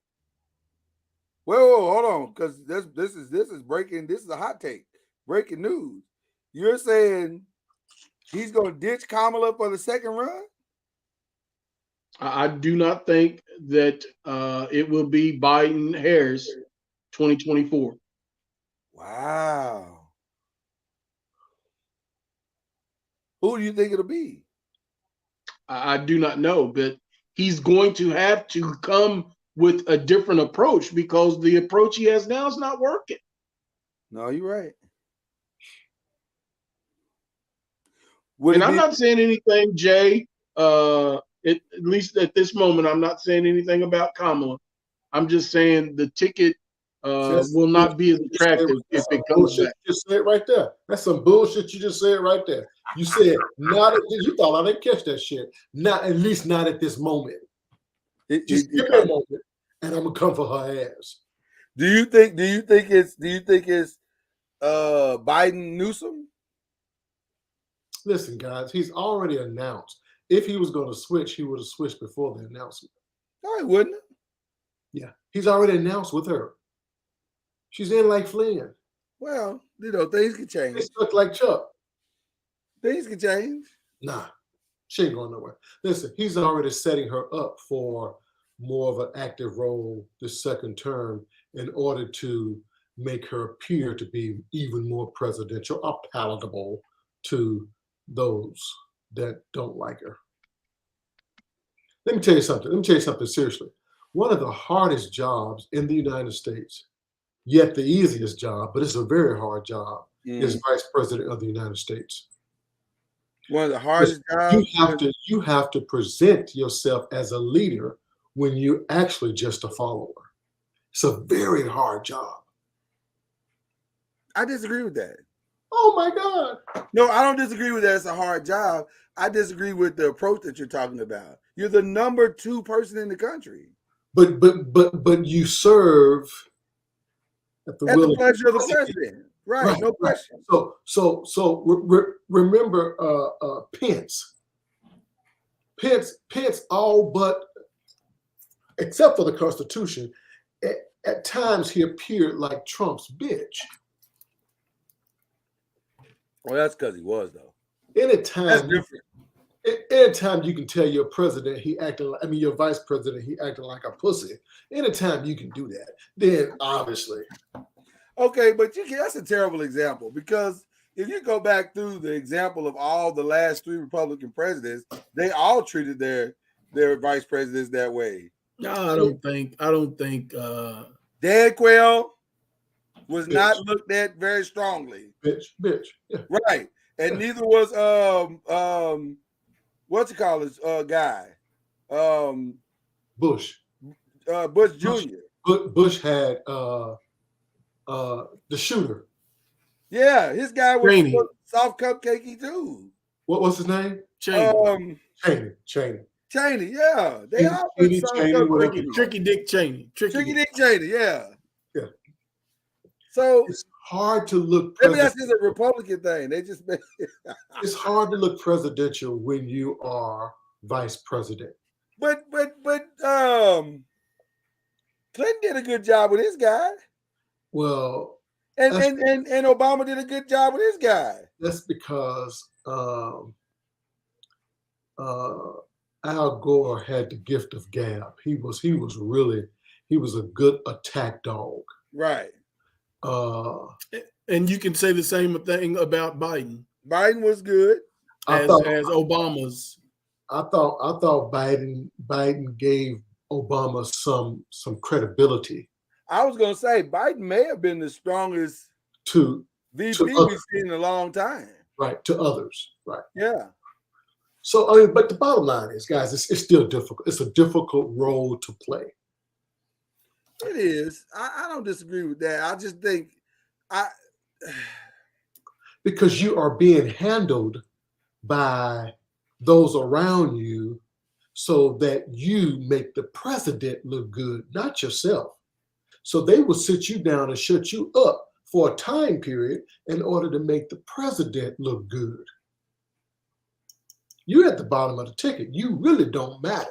Whoa, hold on, because this is breaking. This is a hot take, breaking news. You're saying he's going to ditch Kamala for the second run? I do not think that it will be Biden-Harris 2024. Wow. Who do you think it'll be? I do not know, but he's going to have to come with a different approach because the approach he has now is not working. No, you're right. And I'm not saying anything, Jay. At least at this moment, I'm not saying anything about Kamala. I'm just saying the ticket will not be as attractive if it comes back. You just said it right there. That's some bullshit you just said right there. You said you thought I didn't catch that shit. Not at least not at this moment. Just give me a moment. and I'm gonna come for her ass. Do you think it's Biden Newsom? Listen, guys, he's already announced. If he was going to switch, he would have switched before the announcement. No, he wouldn't. Yeah, he's already announced with her. She's in like Flynn. Well, things can change. They look like Chuck. Things can change. Nah, she ain't going nowhere. Listen, he's already setting her up for more of an active role this second term in order to make her appear to be even more presidential or palatable to those that don't like her. Let me tell you something seriously. One of the hardest jobs in the United States, yet the easiest job, but it's a very hard job, is Vice President of the United States. One of the hardest jobs. You have to present yourself as a leader when you're actually just a follower. It's a very hard job. I disagree with that. Oh my God. No, I don't disagree with that. It's a hard job. I disagree with the approach that you're talking about. You're the number 2 person in the country. But you serve at the pleasure of the president. Right, no question. So remember Pence. Pence all but, except for the Constitution, at times he appeared like Trump's bitch. Well, that's because he was, though. Anytime you can tell your president your vice president, he acting like a pussy. Anytime you can do that, then obviously. Okay, but that's a terrible example, because if you go back through the example of all the last 3 Republican presidents, they all treated their vice presidents that way. No, I don't think Dan Quayle was not looked at very strongly. Bitch. Yeah. Right. And neither was guy? Bush. Bush Jr. Bush had the shooter. Yeah, his guy was soft cupcakey too. What was his name? Cheney. Cheney, yeah. They all put soft cupcakey. Tricky Dick Cheney. Tricky Dick Cheney, yeah. Yeah. So it's hard to look. Maybe that's just a Republican thing. They just it's hard to look presidential when you are vice president. But Clinton did a good job with his guy. Well, and Obama did a good job with his guy. That's because Al Gore had the gift of gab. He was a good attack dog. Right. And you can say the same thing about Biden. Biden was good as Obama's. I thought Biden gave Obama some credibility. I was going to say Biden may have been the strongest VP we've seen in a long time. Right, to others. Right. Yeah. So, but the bottom line is, guys, it's still difficult. It's a difficult role to play. It is. I don't disagree with that. I just think because you are being handled by those around you so that you make the president look good, not yourself. So they will sit you down and shut you up for a time period in order to make the president look good. You're at the bottom of the ticket. You really don't matter.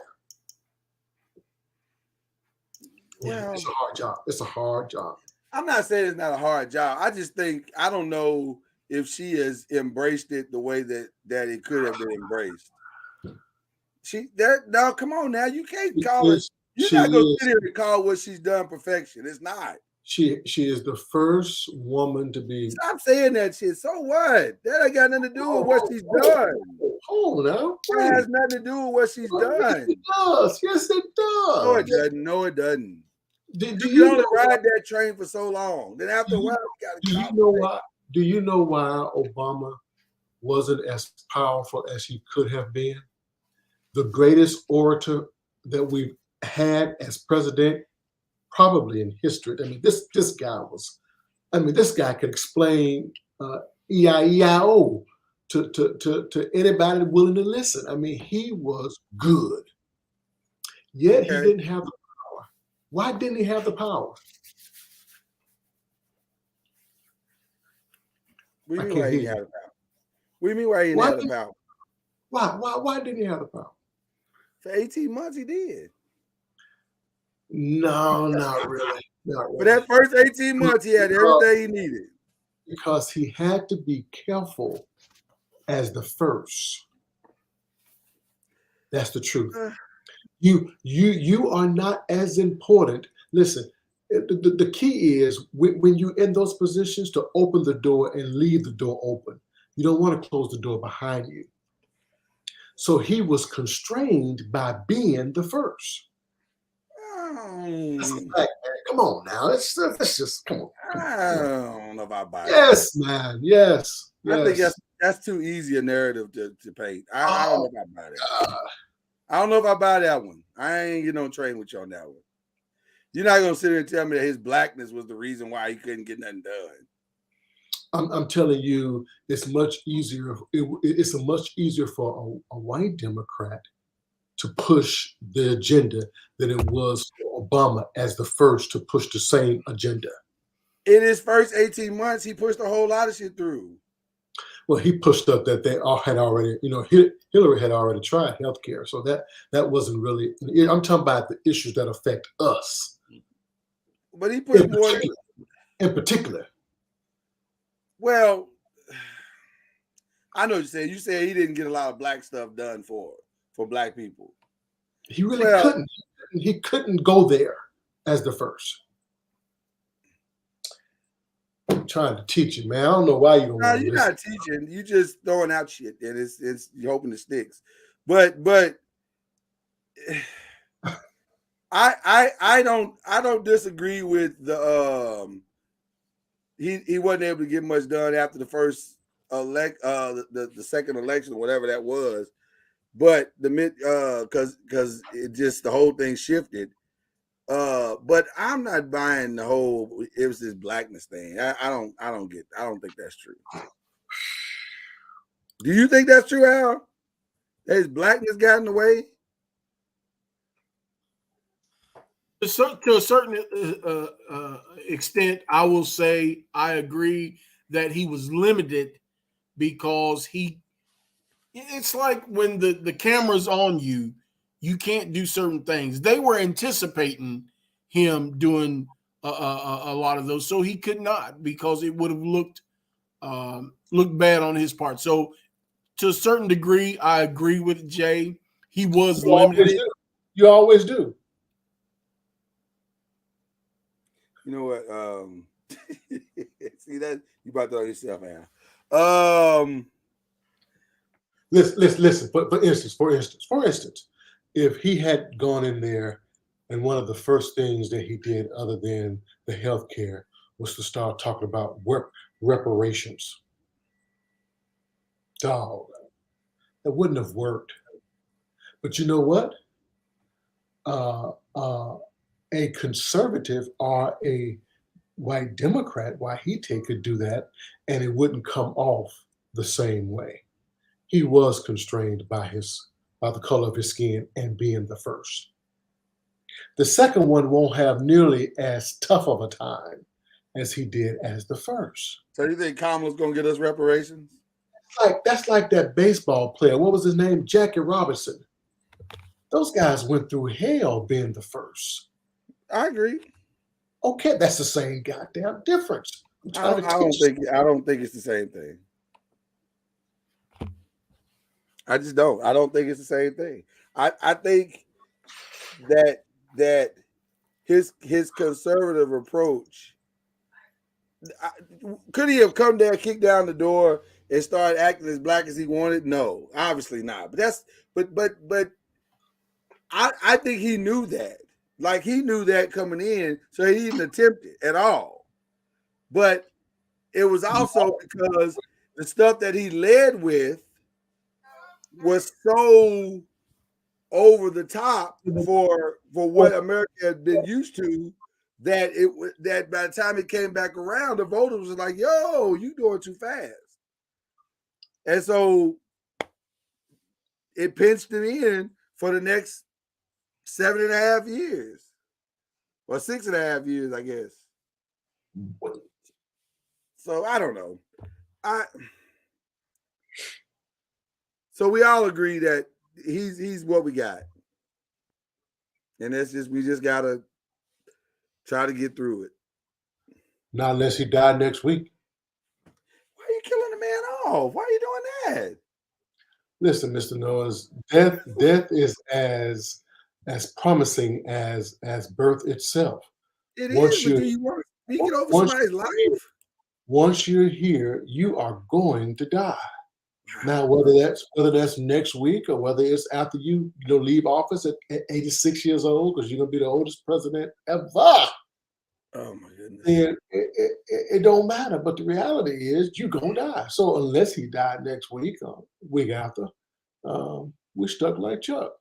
Yeah, it's a hard job. It's a hard job. I'm not saying it's not a hard job. I just think I don't know if she has embraced it the way that it could have been embraced. Now come on now. You can't call it. You're not gonna sit here and call what she's done perfection. It's not. She is the first woman to be. Stop saying that shit. So what? That ain't got nothing to do with what she's done. Hold on. That has nothing to do with what she's done. Yes, it does. Yes, it does. No, it doesn't. No, it doesn't. Do you only ride that train for so long? Then after a while, do you know why? Do you know why Obama wasn't as powerful as he could have been? The greatest orator that we've had as president, probably in history. I mean, this guy was. I mean, this guy could explain E-I-E-I-O to anybody willing to listen. I mean, he was good. Yet he didn't have the power. Why didn't he have the power? What do I you mean can't why he hear didn't have you. the power? What do you mean why he didn't Why have the didn't- power? Why didn't he have the power? For 18 months he did. No, not really. Not For really. that first 18 months, he had everything he needed. Because he had to be careful as the first. That's the truth. You are not as important. Listen, the key is when you're in those positions to open the door and leave the door open. You don't want to close the door behind you. So he was constrained by being the first. That's a fact, man. Come on now. Let's just come on. I don't know about that. Yes, man. Yes. I think Yes. that's too easy a narrative to paint. I don't know if I buy that. God. I don't know if I buy that one. I ain't getting on train with you on that one. You're not gonna sit here and tell me that his blackness was the reason why he couldn't get nothing done. I'm telling you, it's much easier. It's a much easier for a white Democrat to push the agenda than it was for Obama as the first to push the same agenda. In his first 18 months, he pushed a whole lot of shit through. Well, he pushed up that they all had already, Hillary had already tried healthcare, so that wasn't really. I'm talking about the issues that affect us. But he pushed more in particular. Well, I know what you're saying. You said he didn't get a lot of black stuff done for black people. He really couldn't. He couldn't go there as the first. I'm trying to teach you, man. I don't know why you don't want to you're listen. not teaching. You just throwing out shit, and it's you're hoping it sticks. But I don't disagree with the he wasn't able to get much done after the first the second election or whatever that was, but because it just the whole thing shifted. But I'm not buying the whole it was this blackness thing. I don't think that's true. Do you think that's true, Al? That his blackness got in the way? To a certain extent, I will say I agree that he was limited because it's like when the camera's on you, you can't do certain things. They were anticipating him doing a lot of those, so he could not because it would have looked bad on his part. So to a certain degree, I agree with Jay. He was limited. You always do. You know what? See that you about to throw yourself, man. Listen. For instance, if he had gone in there, and one of the first things that he did, other than the health care, was to start talking about reparations. Dog, that wouldn't have worked. But you know what? A conservative or a white Democrat, Wahite, could do that, and it wouldn't come off the same way. He was constrained by the color of his skin and being the first. The second one won't have nearly as tough of a time as he did as the first. So you think Kamala's gonna get us reparations? That's like that baseball player. What was his name? Jackie Robinson. Those guys went through hell being the first. I agree. Okay, that's the same goddamn difference. I don't think it's the same thing. I just don't. I don't think it's the same thing. I think that his conservative approach could he have come there, kicked down the door, and started acting as black as he wanted? No, obviously not. But I think he knew that. Like he knew that coming in, so he didn't attempt it at all. But it was also because the stuff that he led with was so over the top for what America had been used to that that by the time it came back around, the voters was like, "Yo, you doing too fast," and so it pinched him in for the next 7.5 years. Well, 6.5 years, I guess. So I don't know. So we all agree that he's what we got. And we just gotta try to get through it. Not unless he died next week. Why are you killing the man off? Why are you doing that? Listen, Mr. Noah's death is as promising as birth itself. It Once is, but do you want to speak it over once somebody's life? Once you're here, you are going to die. Now, whether that's next week or whether it's after you leave office at 86 years old, because you're gonna be the oldest president ever. Oh my goodness. Then it don't matter. But the reality is you're gonna die. So unless he died next week or week after, we're stuck like Chuck.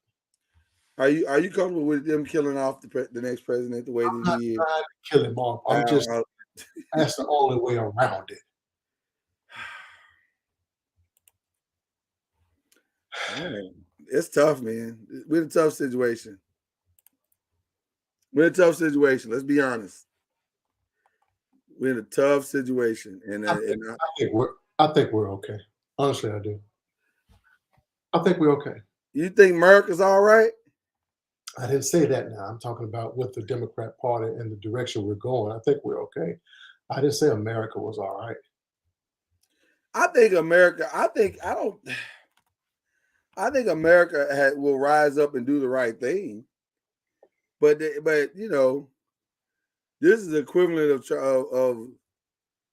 Are you comfortable with them killing off the next president the way I'm that not he is? trying to kill him off. I'm just that's the only way around it. Man, it's tough, man. We're in a tough situation. Let's be honest. We're in a tough situation, and I think we're okay. Honestly, I do. I think we're okay. You think America's all right? I didn't say that now. I'm talking about with the Democrat Party and the direction we're going. I think we're okay. I didn't say America was all right. I think America will rise up and do the right thing. But you know, this is the equivalent of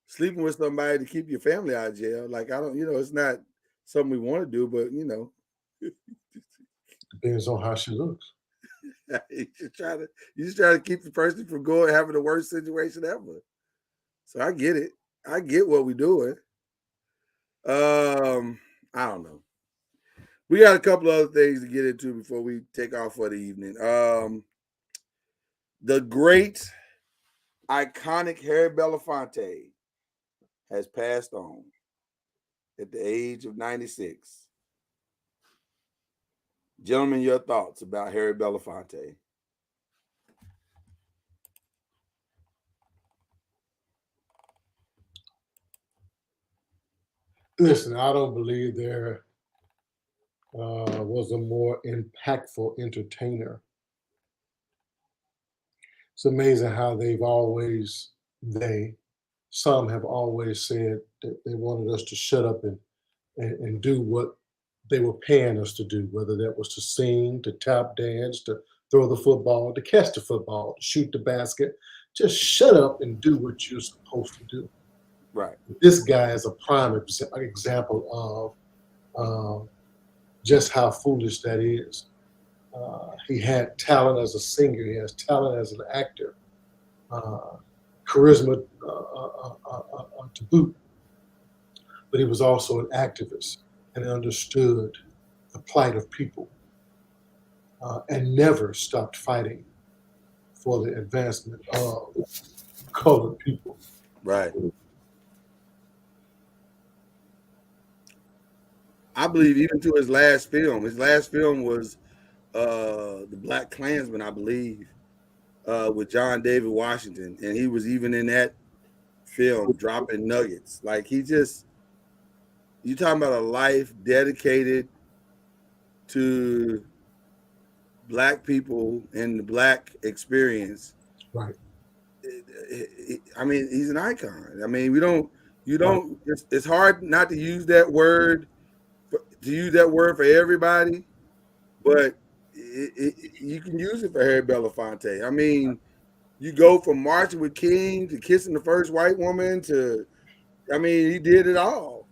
sleeping with somebody to keep your family out of jail. Like it's not something we want to do, but Depends on how she looks. you just try to keep the person from having the worst situation ever. So I get it. I get what we're doing. I don't know. We got a couple other things to get into before we take off for the evening. The great, iconic Harry Belafonte has passed on at the age of 96. Gentlemen, your thoughts about Harry Belafonte? Listen, I don't believe there was a more impactful entertainer. It's amazing how some have always said that they wanted us to shut up and do what they were paying us to do, whether that was to sing, to tap dance, to throw the football, to catch the football, to shoot the basket. Just shut up and do what you're supposed to do. Right. This guy is a prime example of just how foolish that is. He had talent as a singer. He has talent as an actor. Charisma to boot. But he was also an activist and understood the plight of people and never stopped fighting for the advancement of colored people. Right. I believe even to his last film. His last film was The Black Klansman, I believe, with John David Washington. And he was even in that film dropping nuggets. Like you're talking about a life dedicated to Black people and the Black experience. Right. I mean, he's an icon. I mean, it's hard not to use that word, for everybody, but you can use it for Harry Belafonte. I mean, you go from marching with King to kissing the first white woman he did it all.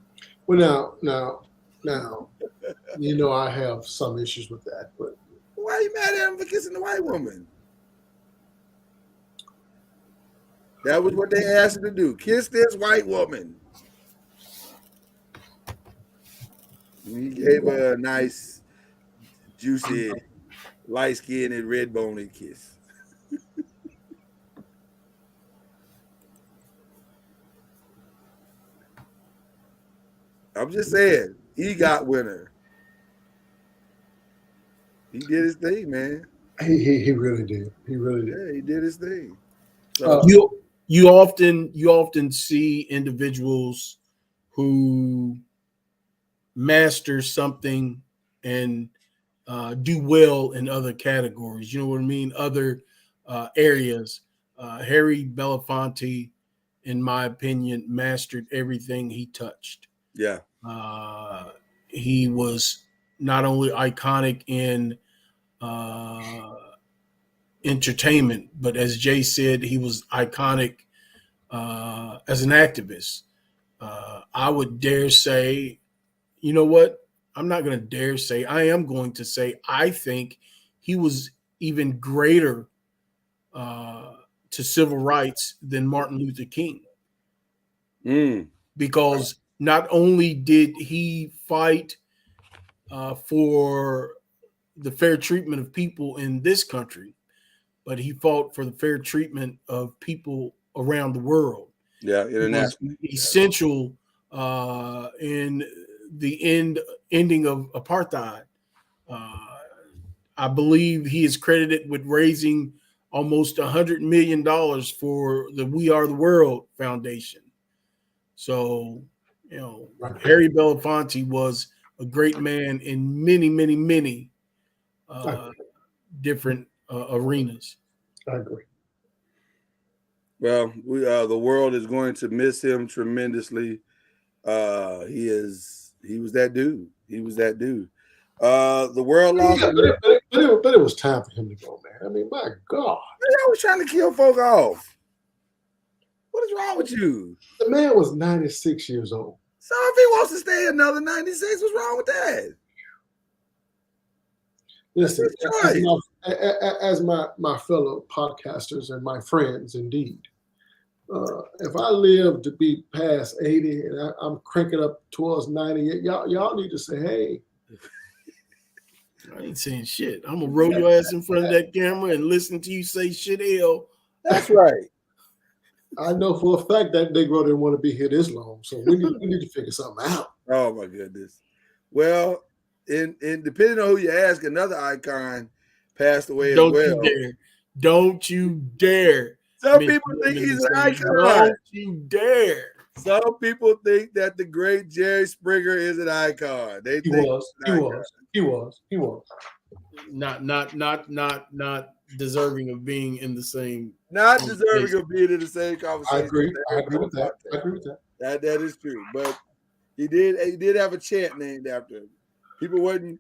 Well, now, I have some issues with that, but why are you mad at him for kissing the white woman? That was what they asked him to do. Kiss this white woman. He gave her a nice, juicy, light-skinned and red-boned kiss. I'm just saying, he got winner. He did his thing, man. He really did. He really did. Yeah, he did his thing. So You often see individuals who master something and do well in other categories. You know what I mean? Other areas. Harry Belafonte, in my opinion, mastered everything he touched. yeah, Uh, he was not only iconic in uh, entertainment, but as Jay said, he was iconic as an activist. I would dare say, you know what? I'm not going to dare say, I am going to say, I think he was even greater uh, to civil rights than Martin Luther King. Because not only did he fight for the fair treatment of people in this country, but he fought for the fair treatment of people around the world. yeah, It was internationally. essential in the ending of apartheid. Uh, I believe he is credited with raising almost $100 million for the We Are the World Foundation. So, Harry Belafonte was a great man in many, many, many different arenas. I agree. Well, the world is going to miss him tremendously. He was that dude. He was that dude. The world lost. Yeah, but it was time for him to go, man. I mean, my God. I was trying to kill folk off. What is wrong with you? The man was 96 years old. So if he wants to stay another 96, what's wrong with that? Listen, as my fellow podcasters and my friends, indeed, if I live to be past 80 and I'm cranking up towards 90, y'all need to say, hey. I ain't saying shit. I'm gonna roll your ass in front of that camera and listen to you say shit hell. That's right. I know for a fact that Negro didn't want to be here this long, so we need to figure something out. Oh my goodness. Well, in depending on who you ask, another icon passed away Don't as well. you dare! Don't you dare! Some people think he's an icon. Don't you dare! Some people think that the great Jerry Springer is an icon. He was. Not deserving of being in the same. Not deserving of being in the same conversation. I agree with that. That is true. But he did have a chant named after him. People wasn't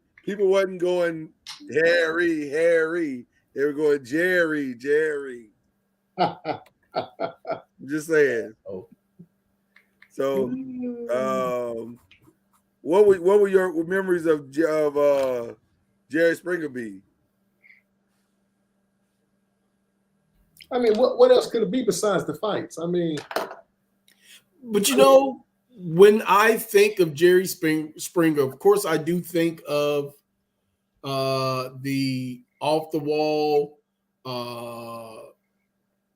going Harry. They were going Jerry. I'm just saying. Oh. So, what were your memories of Jerry Springer be? I mean, what else could it be besides the fights? I mean, but when I think of Jerry Springer, of course, I do think of the off the wall,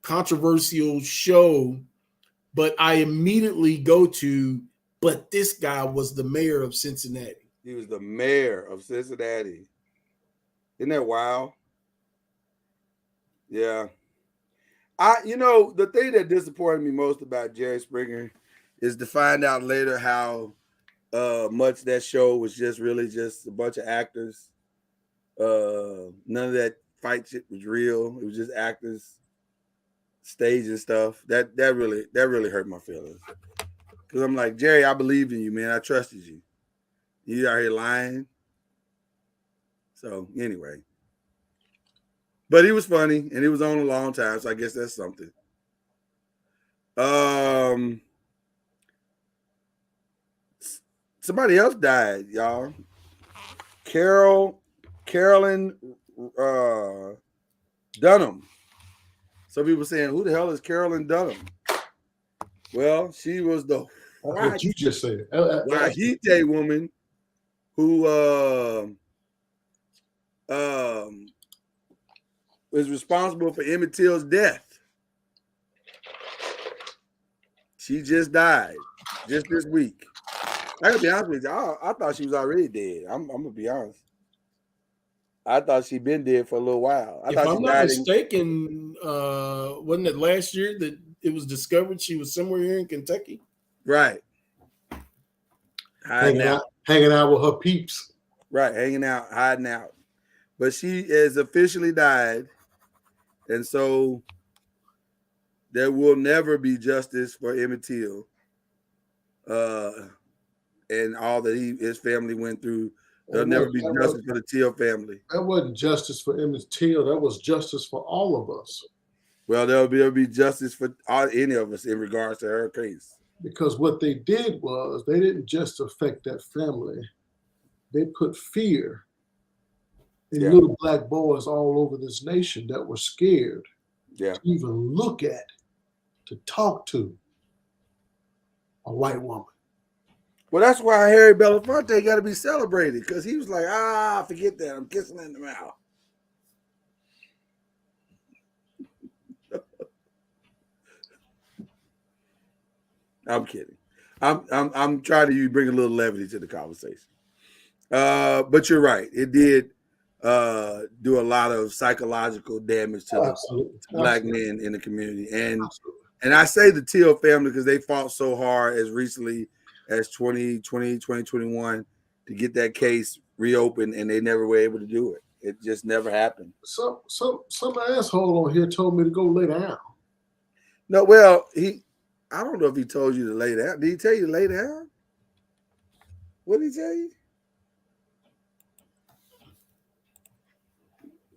controversial show, but I immediately go to, but this guy was the mayor of Cincinnati. He was the mayor of Cincinnati. Isn't that wild? Yeah. The thing that disappointed me most about Jerry Springer is to find out later how much that show was just really just a bunch of actors. None of that fight shit was real. It was just actors, stage and stuff. That really hurt my feelings. Because I'm like, Jerry, I believed in you, man. I trusted you. You out here lying. So anyway. But he was funny, and he was on a long time, so I guess that's something. Somebody else died, y'all. Carolyn Dunham. Some people saying, who the hell is Carolyn Dunham? Well, she was the what you just said. Wahite woman who was responsible for Emmett Till's death. She just died just this week. I gotta be honest with you. I thought she was already dead. I'm gonna be honest. I thought she'd been dead for a little while. I If thought I'm she not died mistaken, wasn't it last year that it was discovered she was somewhere here in Kentucky? Right. hanging out with her peeps. Right, hanging out, hiding out. But she has officially died. And so there will never be justice for Emmett Till. And all that his family went through. There'll never be justice for the Till family. That wasn't justice for Emmett Till. That was justice for all of us. Well, there'll be justice for any of us in regards to her case. Because what they did was they didn't just affect that family. They put fear in little black boys all over this nation that were scared to even look at, to talk to a white woman. Well, that's why Harry Belafonte got to be celebrated, because he was like, forget that. I'm kissing in the mouth. I'm kidding. I'm trying to bring a little levity to the conversation. But you're right. It did do a lot of psychological damage to black men in the community. And I say the Till family because they fought so hard as recently as 2021 to get that case reopened, and they never were able to do it. It just never happened. Some asshole on here told me to go lay down. No, well, I don't know if he told you to lay down. Did he tell you to lay down? What did he tell you?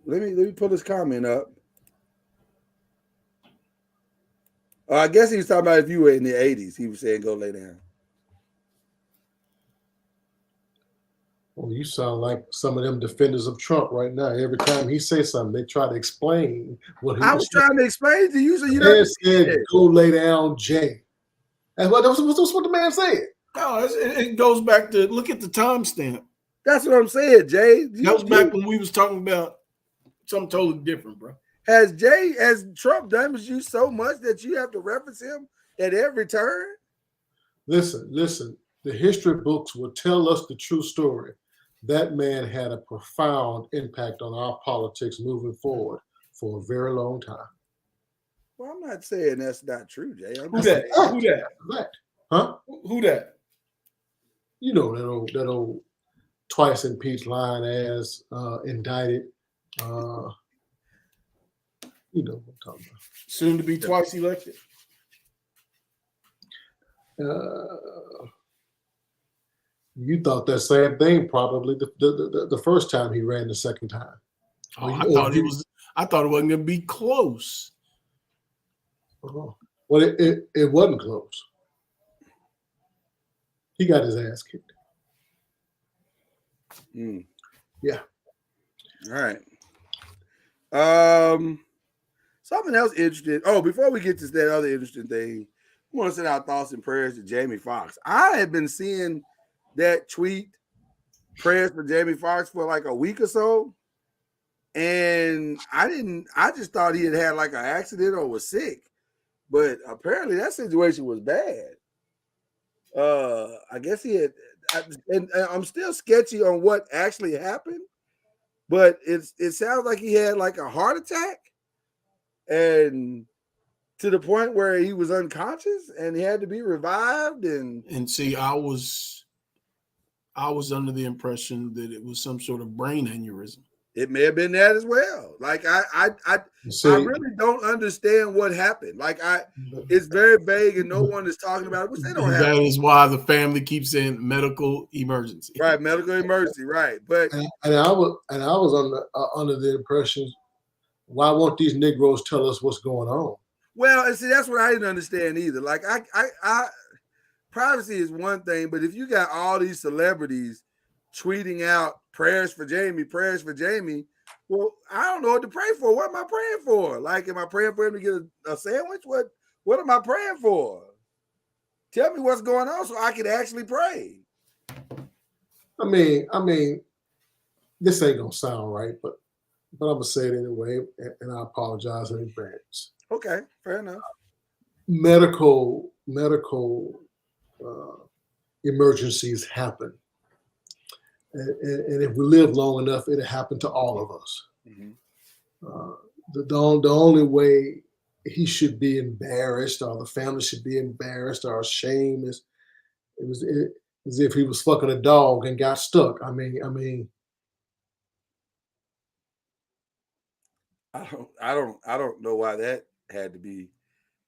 Let me pull this comment up. I guess he was talking about if you were in the 80s. He was saying go lay down. Well, you sound like some of them defenders of Trump right now. Every time he says something, they try to explain what he was trying to explain to you, so you know. Said, go lay down, Jay. And that's what the man said. No, it goes back to, look at the timestamp. That's what I'm saying, Jay. That was back when we was talking about something totally different, bro. Has Trump damaged you so much that you have to reference him at every turn? Listen. The history books will tell us the true story. That man had a profound impact on our politics moving forward for a very long time. Well, I'm not saying that's not true, Jay. Who that? Huh? Who that? You know that old twice impeached lying ass indicted. You know what I'm talking about. Soon to be twice elected. You thought that same thing probably the first time he ran the second time. I thought it wasn't going to be close. Well, it wasn't close. He got his ass kicked. Yeah. All right. Something else interesting. Oh, before we get to that other interesting thing, we want to send our thoughts and prayers to Jamie Foxx. I had been seeing that tweet, prayers for Jamie Foxx, for like a week or so. And I just thought he had like an accident or was sick. But apparently that situation was bad. I guess he had, and I'm still sketchy on what actually happened, but it sounds like he had like a heart attack, and to the point where he was unconscious and he had to be revived. And see, I was under the impression that it was some sort of brain aneurysm. It may have been that as well. Like I really don't understand what happened. Like it's very vague and no one is talking about it, which they don't have. That is why the family keeps saying medical emergency. Right, medical emergency, right. But and I was under the impression, why won't these Negroes tell us what's going on? Well, and see, that's what I didn't understand either. Like I privacy is one thing, but if you got all these celebrities tweeting out prayers for Jamie, well, I don't know what to pray for. What am I praying for? Like, am I praying for him to get a sandwich? What am I praying for? Tell me what's going on so I can actually pray. I mean, this ain't gonna sound right, but I'm gonna say it anyway, and I apologize in advance. Okay, fair enough. Medical emergencies happen. And if we live long enough, it'll happen to all of us. Mm-hmm. The only way he should be embarrassed, or the family should be embarrassed or ashamed, is as if he was fucking a dog and got stuck. I mean, I don't know why that had to be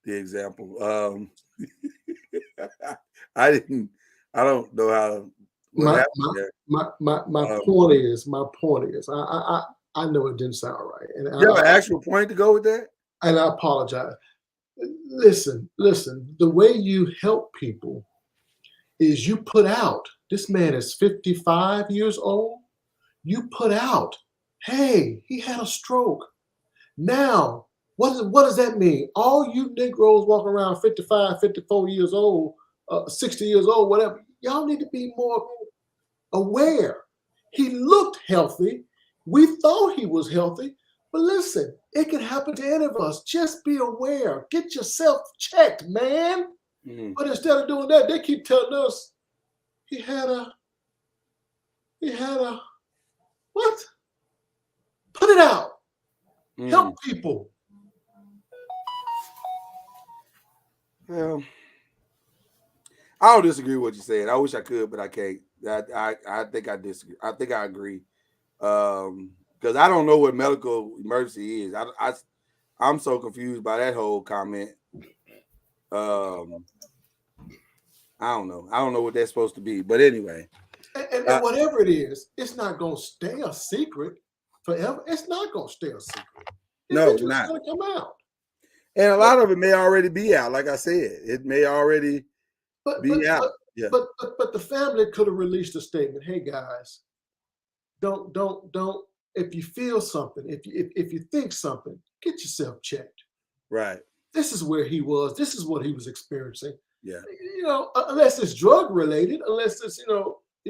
the example. I don't know how what happened there. My point is, I know it didn't sound right, and You have an actual point to go with that? and I apologize. Listen. The way you help people is you put out. This man is 55 years old. You put out, hey, he had a stroke. Now, what does that mean? All you Negroes walking around 55, 54 years old, 60 years old, whatever, y'all need to be more aware. He looked healthy. We thought he was healthy. But listen, it can happen to any of us. Just be aware. Get yourself checked, man. Mm-hmm. But instead of doing that, they keep telling us he had a what? Put it out. Help people. Well, I don't disagree with what you're saying. I wish I could, but I can't. I think I disagree. I think I agree. Because I don't know what medical emergency is. I'm so confused by that whole comment. I don't know. I don't know what that's supposed to be. But anyway. And whatever it is, it's not going to stay a secret forever. It's not going to stay a secret. No, it's not. It's going to come out. And a lot of it may already be out. Like I said, it may already be out. Yeah. But the family could have released a statement. Hey guys, don't. If you feel something, if you think something, get yourself checked. Right. This is where he was. This is what he was experiencing. Yeah. Unless it's drug related, unless it's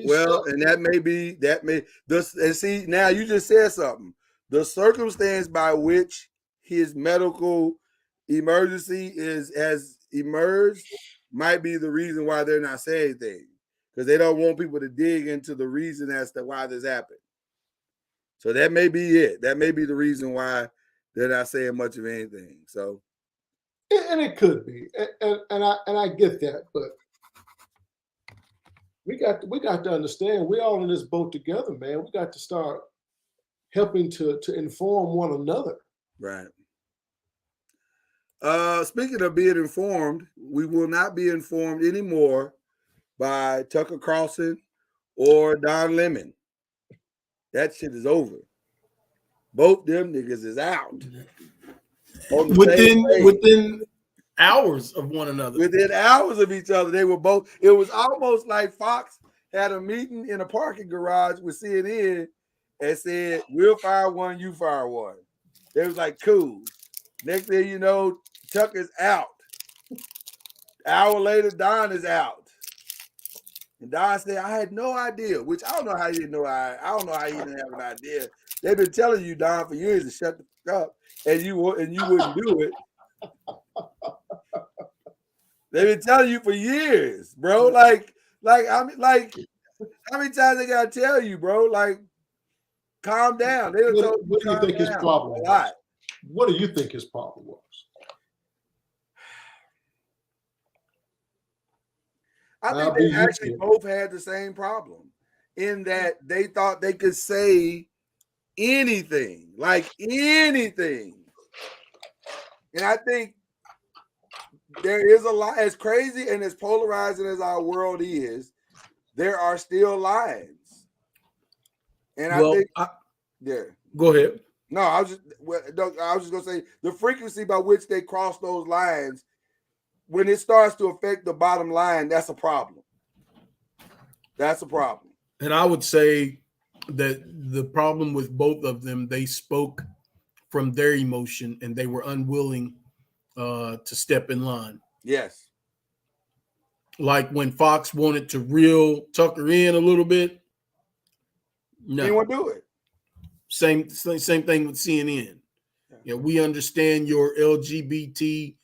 Well, and and see, now you just said something. The circumstance by which his medical emergency has emerged might be the reason why they're not saying anything, because they don't want people to dig into the reason as to why this happened. So that may be it. That may be the reason why they're not saying much of anything. So, and it could be, and I get that, but we got to understand we're all in this boat together, man. We got to start helping to inform one another. Right. Speaking of being informed, we will not be informed anymore by Tucker Carlson or Don Lemon. That shit is over. Both them niggas is out. Within hours of one another. Within hours of each other. They were both. It was almost like Fox had a meeting in a parking garage with CNN and said, we'll fire one, you fire one. They was like, cool. Next thing you know, Tucker's out. Hour later, Don is out. And Don said, I had no idea, which I don't know how you didn't know. I don't know how you didn't have an idea. They've been telling you, Don, for years to shut the fuck up, and you wouldn't do it. They've been telling you for years, bro. Like how many times they gotta tell you, bro? Like, calm down. What do you think his problem was? What do you think his problem was? I think they actually both had the same problem in that they thought they could say anything, like anything. And I think there is a lot, as crazy and as polarizing as our world is, there are still lines. And I think, Go ahead. No, I was just gonna say the frequency by which they cross those lines, when it starts to affect the bottom line, that's a problem. That's a problem. And I would say that the problem with both of them, they spoke from their emotion and they were unwilling to step in line. Yes. Like when Fox wanted to reel Tucker in a little bit. No. He won't do it. Same thing with CNN. Yeah, we understand your LGBTQ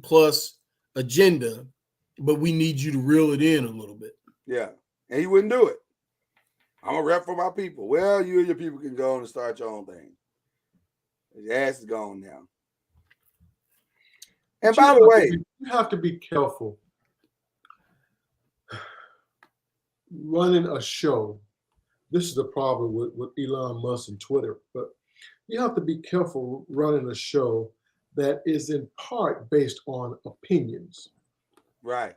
plus agenda, but we need you to reel it in a little bit. Yeah, and he wouldn't do it. I'm a rep for my people. Well, you and your people can go on and start your own thing. Your ass is gone now. And by the way, you have to be careful running a show. This is the problem with Elon Musk and Twitter, but you have to be careful running a show that is in part based on opinions. right.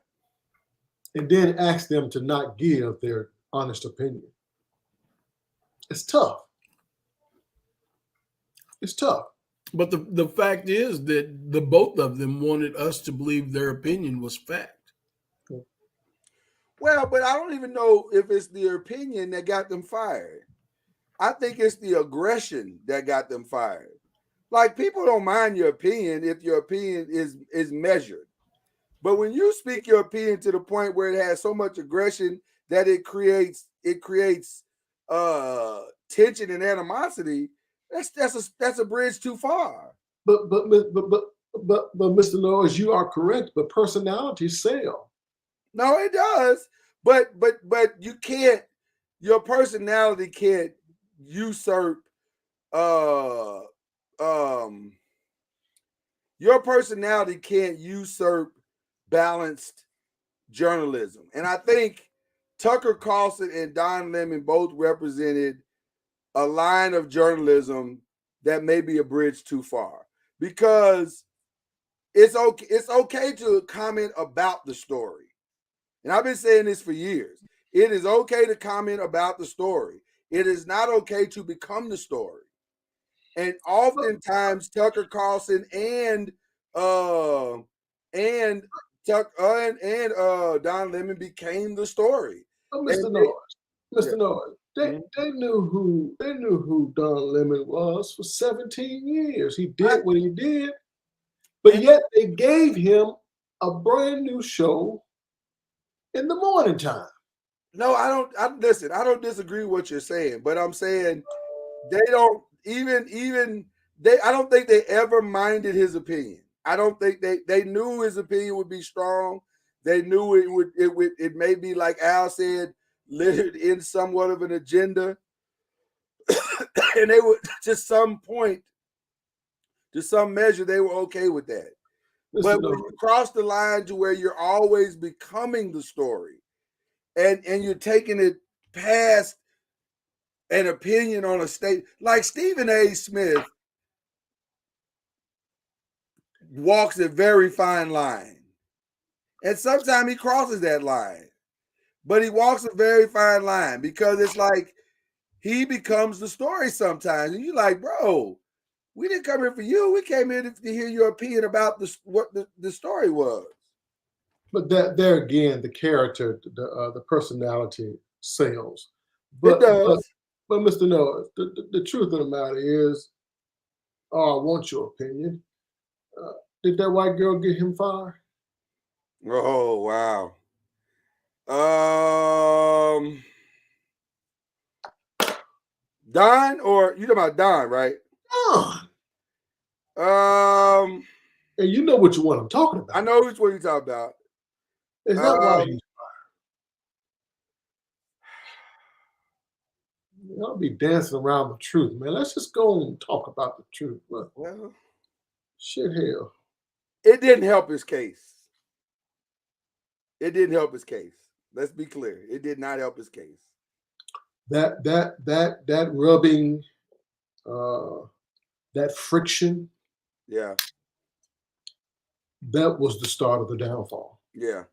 And then ask them to not give their honest opinion. It's tough. It's tough. But the fact is that the both of them wanted us to believe their opinion was fact. Well, but I don't even know if it's the opinion that got them fired. I think it's the aggression that got them fired. Like, people don't mind your opinion if your opinion is measured. But when you speak your opinion to the point where it has so much aggression that it creates tension and animosity, that's a bridge too far. But Mr. Noise, you are correct. But personalities sell. No, it does. But you can't. Your personality can't usurp. Your personality can't usurp balanced journalism, and I think Tucker Carlson and Don Lemon both represented a line of journalism that may be a bridge too far, because it's okay to comment about the story. And I've been saying this for years. It is okay to comment about the story. It is not okay to become the story. And oftentimes Tucker Carlson and Don Lemon became the story. But Mr. Noise, they knew who Don Lemon was for 17 years. He did what he did, but yet they gave him a brand new show in the morning time. No, I don't listen. I don't disagree with what you're saying, but I'm saying they don't I don't think they ever minded his opinion. I don't think they knew his opinion would be strong. They knew it may be, like Al said, littered in somewhat of an agenda. And they would, to some point, to some measure, they were okay with that. But when you cross the line to where you're always becoming the story, and you're taking it past an opinion on a state, like Stephen A. Smith walks a very fine line. And sometimes he crosses that line. But he walks a very fine line, because it's like he becomes the story sometimes. And you're like, bro, we didn't come here for you. We came here to hear your opinion about what the story was. But there again, the character, the personality sells. But, it does. But Mr. Noah, the truth of the matter is, I want your opinion. Did that white girl get him fired? Oh, wow. Don, or you talking about Don, right? Don. And you know which one I'm talking about. I know which one you're talking about. Is that why he's fired? I'll be dancing around the truth, man. Let's just go and talk about the truth. Look, well, shit, hell. It didn't help his case. It didn't help his case. Let's be clear. It did not help his case. That rubbing, that friction. Yeah. That was the start of the downfall. Yeah.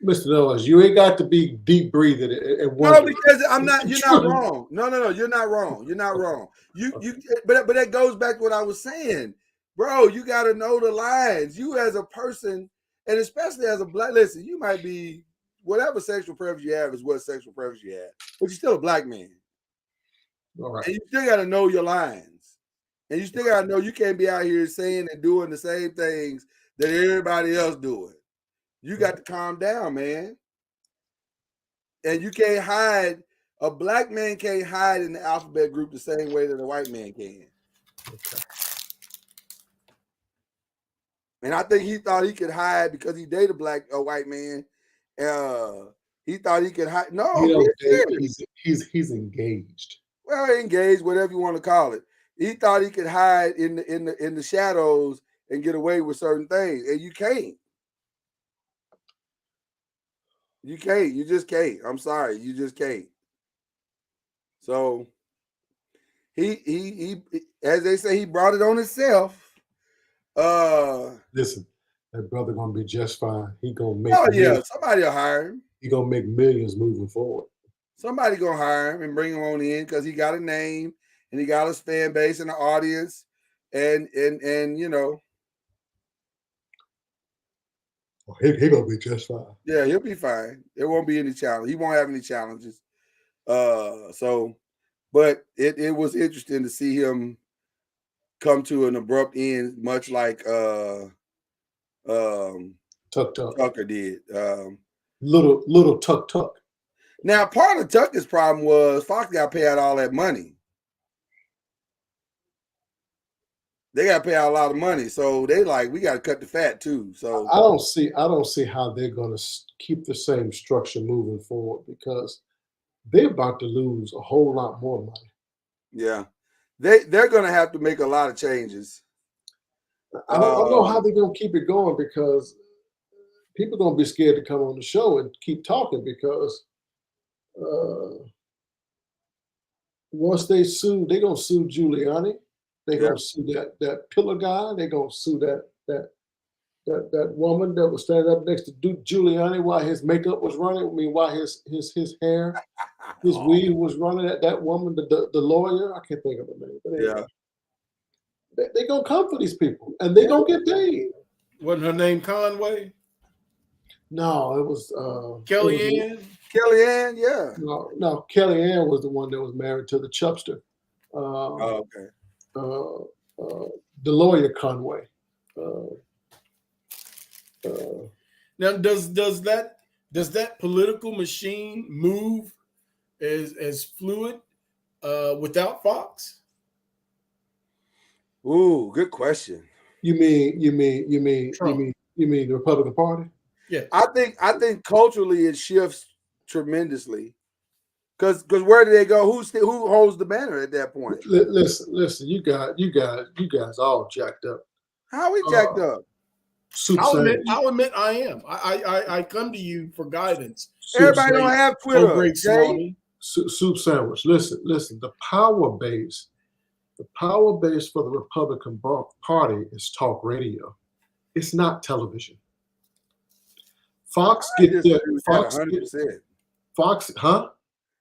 Mr. Noise, you ain't got to be deep breathing and no, because I'm not. You're not wrong. No. You're not wrong. You're not wrong. But that goes back to what I was saying, bro. You got to know the lines. You as a person, and especially as a black. Listen, you might be whatever sexual preference you have is what sexual preference you have, but you're still a black man. All right. And you still got to know your lines, and you still got to know you can't be out here saying and doing the same things that everybody else doing. You got to calm down, man. And you can't hide. A black man can't hide in the alphabet group the same way that a white man can. Okay. And I think he thought he could hide because he dated a white man. He thought he could hide. No, He I'm being don't date. serious. He's engaged. Well, engaged, whatever you want to call it. He thought he could hide in the shadows and get away with certain things, and you can't. You can't. You just can't. I'm sorry, you just can't. So he as they say, he brought it on himself. Listen, that brother gonna be just fine. He gonna make. Oh yeah, millions. somebody will hire him. He gonna make millions moving forward. Somebody gonna hire him and bring him on in because he got a name and he got his fan base and the audience, and you know. He gonna be just fine. Yeah, he'll be fine. There won't be any challenge. He won't have any challenges. But it was interesting to see him come to an abrupt end, much like Tucker did. Little Tuck. Now, part of Tucker's problem was Fox got to pay out all that money. They got to pay out a lot of money, so they like we got to cut the fat too. So I don't see how they're going to keep the same structure moving forward because they're about to lose a whole lot more money. Yeah, they're going to have to make a lot of changes. I don't know how they're going to keep it going because people are going to be scared to come on the show and keep talking because once they sue, they're going to sue Giuliani. They're going to sue that pillar guy. They're going to sue that woman that was standing up next to Giuliani while his makeup was running. I mean, while his hair, his weave was running. That woman, the lawyer, I can't think of her name. But anyway, they're going to come for these people, and they're going to get paid. Wasn't her name Conway? No, it was Kellyanne. Kellyanne, yeah. No, Kellyanne was the one that was married to the chubster. Okay. The lawyer Conway. Now, does that political machine move as fluid without Fox? Ooh, good question. You mean the Republican Party? Yeah. I think culturally it shifts tremendously. Because where do they go? Who holds the banner at that point? Listen, you guys all jacked up. How are we jacked up? I'll admit I am. I come to you for guidance. Everybody don't have Twitter. Oh, great, Swami. Soup sandwich. Listen. The power base for the Republican Party is talk radio. It's not television. Fox gets there. Fox 100%. Fox, huh?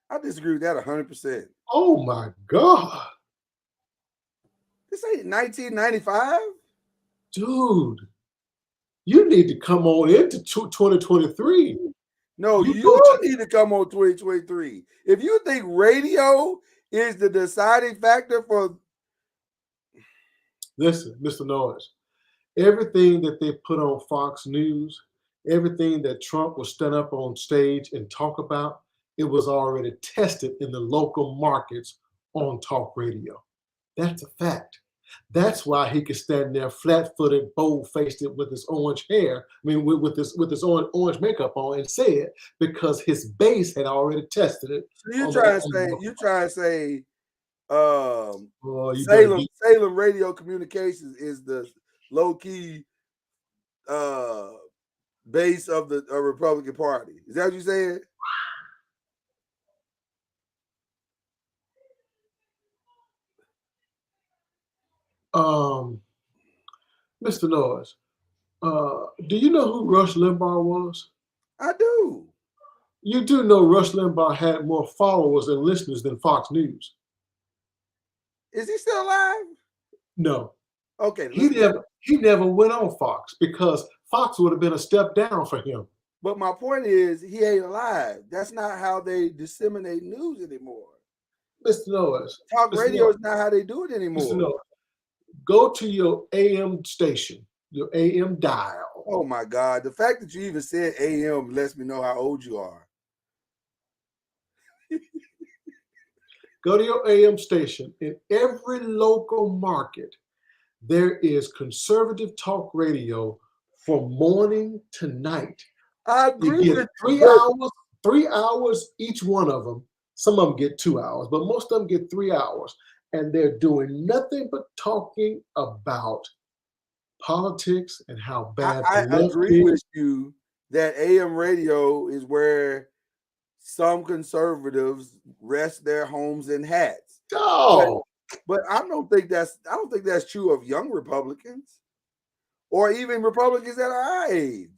I disagree with that 100%. Oh my God. This ain't 1995. Dude, you need to come on into 2023. No, you need to come on 2023. If you think radio is the deciding factor for... Listen, Mr. Noiz, everything that they put on Fox News, everything that Trump will stand up on stage and talk about, it was already tested in the local markets on talk radio. That's a fact. That's why he could stand there flat-footed, bold-faced with his orange hair, with his orange makeup on and say it because his base had already tested it. So you try to say Salem Radio Communications is the low-key base of the Republican Party. Is that what you said? Mr. Noiz, do you know who Rush Limbaugh was? I do. You do know Rush Limbaugh had more followers and listeners than Fox News. Is he still alive? No. Okay. He never went on Fox because Fox would have been a step down for him. But my point is, he ain't alive. That's not how they disseminate news anymore. Mr. Noiz. Talk radio is not how they do it anymore. Mr. Noiz, go to your AM station, your AM dial. Oh my God. The fact that you even said AM lets me know how old you are. Go to your AM station in every local market. there is conservative talk radio from morning to night. I You agree get with 3 you. hours, 3 hours each one of them. Some of them get 2 hours, but most of them get 3 hours. And they're doing nothing but talking about politics and how bad I the left agree is. with you that AM radio is where some conservatives rest their homes in hats. Oh, But I don't think that's true of young Republicans or even Republicans at our age.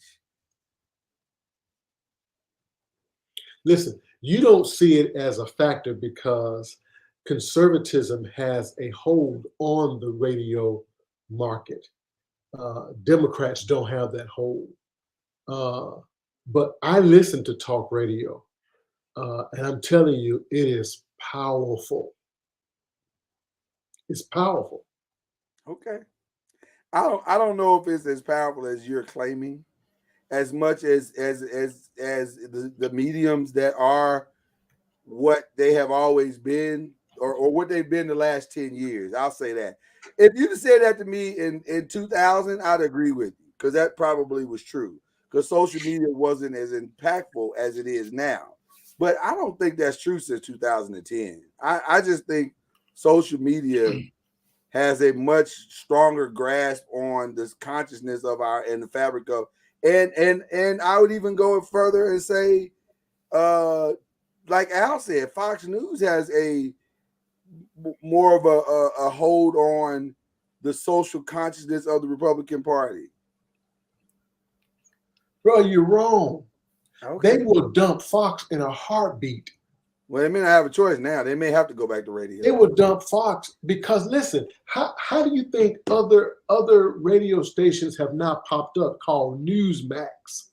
listen, you don't see it as a factor because conservatism has a hold on the radio market. Democrats don't have that hold. But I listen to talk radio, and I'm telling you, it is powerful. It's powerful. Okay. I don't know if it's as powerful as you're claiming, as much as the mediums that are what they have always been or what they've been the last 10 years. I'll say that. If you said that to me in 2000, I'd agree with you because that probably was true because social media wasn't as impactful as it is now. But I don't think that's true since 2010. I just think social media has a much stronger grasp on this consciousness of our and the fabric of and I would even go further and say like Al said, Fox News has a more of a hold on the social consciousness of the Republican Party. Bro, you're wrong. Okay. They will dump Fox in a heartbeat. Well, they may not have a choice now. They may have to go back to radio. They will dump Fox because listen, how do you think other radio stations have not popped up called Newsmax?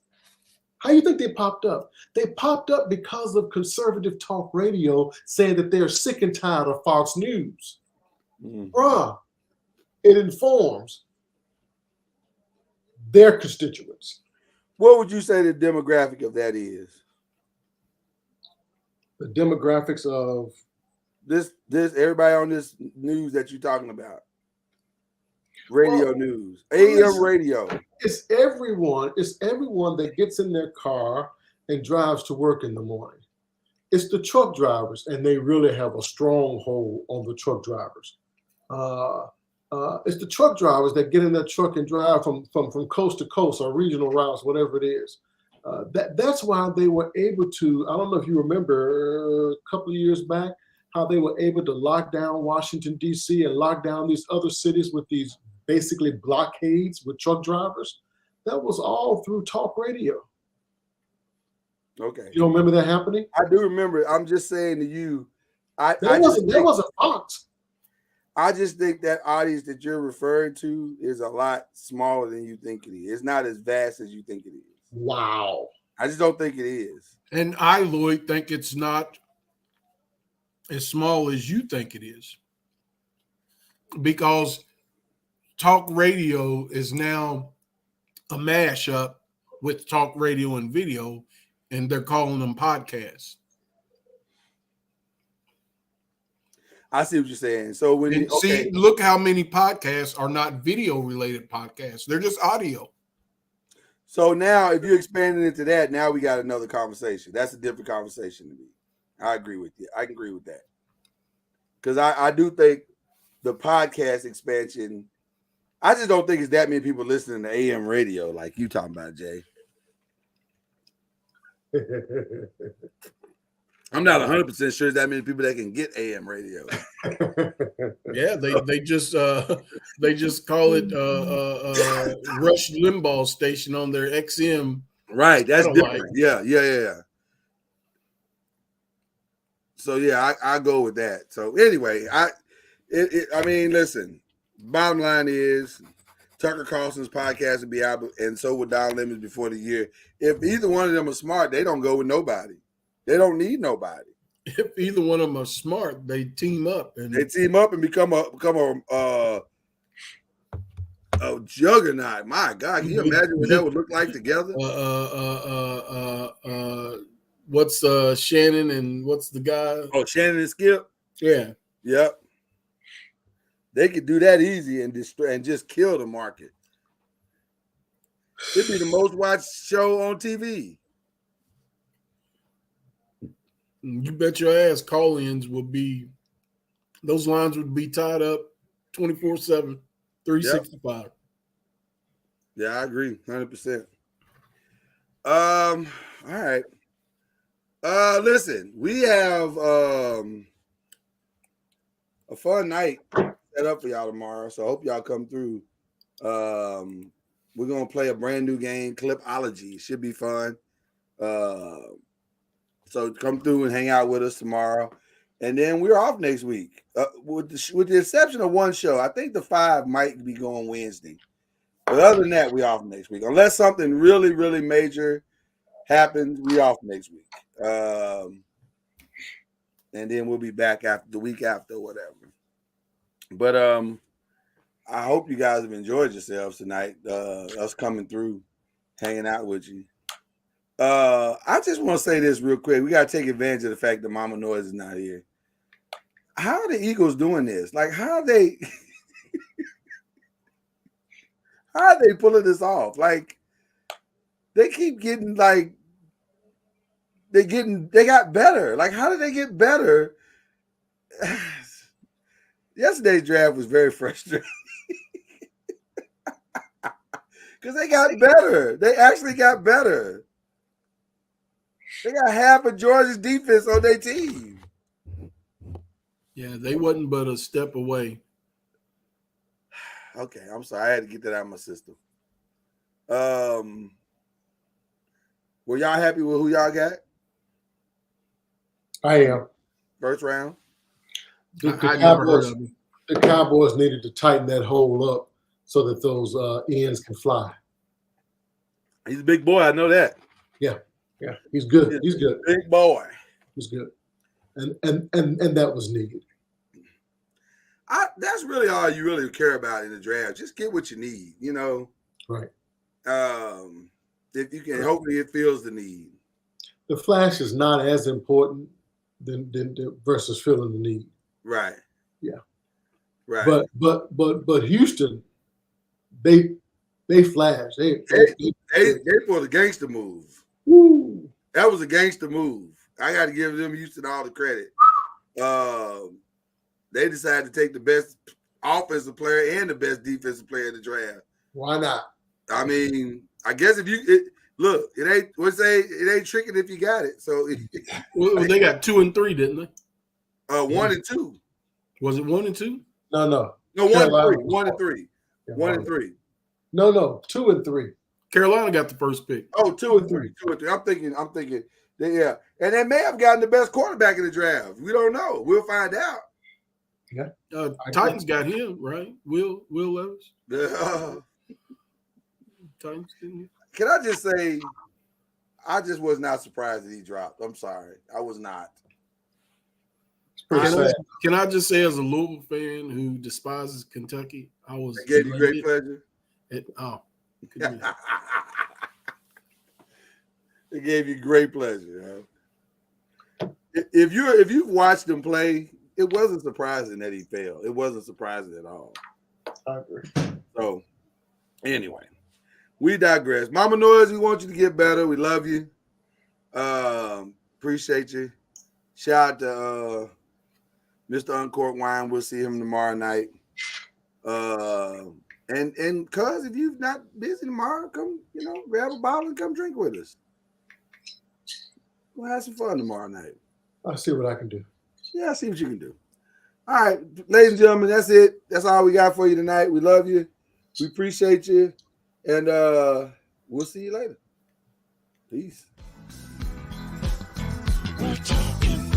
How do you think they popped up? They popped up because of conservative talk radio saying that they're sick and tired of Fox News. Bruh, it informs their constituents. What would you say the demographic of that is? The demographics of this everybody on this news that you're talking about. Radio news. AM radio. It's everyone that gets in their car and drives to work in the morning. It's the truck drivers, and they really have a strong hold on the truck drivers. It's the truck drivers that get in their truck and drive from coast to coast or regional routes, whatever it is. That's why they were able to, I don't know if you remember a couple of years back, how they were able to lock down Washington, D.C. and lock down these other cities with these basically blockades with truck drivers. That was all through talk radio. Okay. You don't remember that happening? I do remember. I'm just saying to you, There wasn't Fox. I just think that audience that you're referring to is a lot smaller than you think it is. It's not as vast as you think it is. Wow. I just don't think it is. And I, Lloyd, think it's not as small as you think it is. Because talk radio is now a mashup with talk radio and video, and they're calling them podcasts. I see what you're saying. So when you see, look how many podcasts are not video related podcasts. They're just audio. So now if you're expanding into that, now we got another conversation. That's a different conversation to me. I agree with you. I can agree with that. Because I do think the podcast expansion, I just don't think it's that many people listening to AM radio like you talking about, Jay. I'm not 100% sure that many people that can get AM radio. Yeah, they just call it Rush Limbaugh station on their XM. Right, that's satellite. different. Yeah. So yeah, I go with that. So anyway, I mean, listen. Bottom line is, Tucker Carlson's podcast will be out, and so will Don Lemons before the year. If either one of them are smart, they don't go with nobody. They don't need nobody. If either one of them are smart, they team up and become a juggernaut. My God, can you imagine what that would look like together? What's Shannon and what's the guy? Oh, Shannon and Skip. Yeah. Yep. They could do that easy and destroy and just kill the market. It'd be the most watched show on TV. You bet your ass call-ins would be, those lines would be tied up 24/7, 365. Yeah, I agree, 100%. All right. Listen, we have a fun night set up for y'all tomorrow, so I hope y'all come through. We're gonna play a brand new game, Clipology. It should be fun. So come through and hang out with us tomorrow, and then we're off next week. With the exception of one show, I think the 5 might be going Wednesday. But other than that, we're off next week. Unless something really, really major happens, we're off next week. And then we'll be back after the week after, whatever. But I hope you guys have enjoyed yourselves tonight. Us coming through, hanging out with you. I just want to say this real quick. We got to take advantage of the fact that Mama Noise is not here. How are the Eagles doing this? Like, how are they pulling this off? Like, they keep getting like they got better. Like, how did they get better? Yesterday's draft was very frustrating. Because they got better. They actually got better. They got half of Georgia's defense on their team. Yeah, they wasn't but a step away. Okay, I'm sorry. I had to get that out of my system. Were y'all happy with who y'all got? I am. First round? I never heard of him. The Cowboys needed to tighten that hole up so that those ends can fly. He's a big boy. I know that. Yeah, he's good. He's good. Big boy. He's good. And that was needed. That's really all you really care about in the draft. Just get what you need, you know. Right. If you can, hopefully it fills the need. The flash is not as important than versus filling the need. Right. Yeah. Right. But Houston, they flash. They pulled a gangster move. Woo. That was a gangster move. I got to give them Houston all the credit. They decided to take the best offensive player and the best defensive player in the draft. Why not? I mean, I guess if it ain't tricking if you got it. So Well, they got 2 and 3, didn't they? 1 and 2. Was it 1 and 2? No. 1 and 3. 1 and 3. 1 and 3. No. 2 and 3. Carolina got the first pick. Oh, 2 and 3. 2 and 3. I'm thinking. Yeah, and they may have gotten the best quarterback in the draft. We don't know. We'll find out. Yeah. Titans got him, right? Will Levis. Titans didn't. Can I just say, I just was not surprised that he dropped. I'm sorry, I was not. Can I just say, as a Louisville fan who despises Kentucky, I was. It gave you great pleasure. It gave you great pleasure. Huh? If you've watched him play, it wasn't surprising that he failed. It wasn't surprising at all. I agree. So, anyway, we digress. Mama Noise, we want you to get better. We love you. Appreciate you. Shout out to Mr. Uncorked Wine. We'll see him tomorrow night. And cuz if you're not busy tomorrow, come, grab a bottle and come drink with us. We'll have some fun tomorrow night. I'll see what I can do. Yeah, I see what you can do. All right, ladies and gentlemen, that's it. That's all we got for you tonight. We love you. We appreciate you. And we'll see you later. Peace. We're talking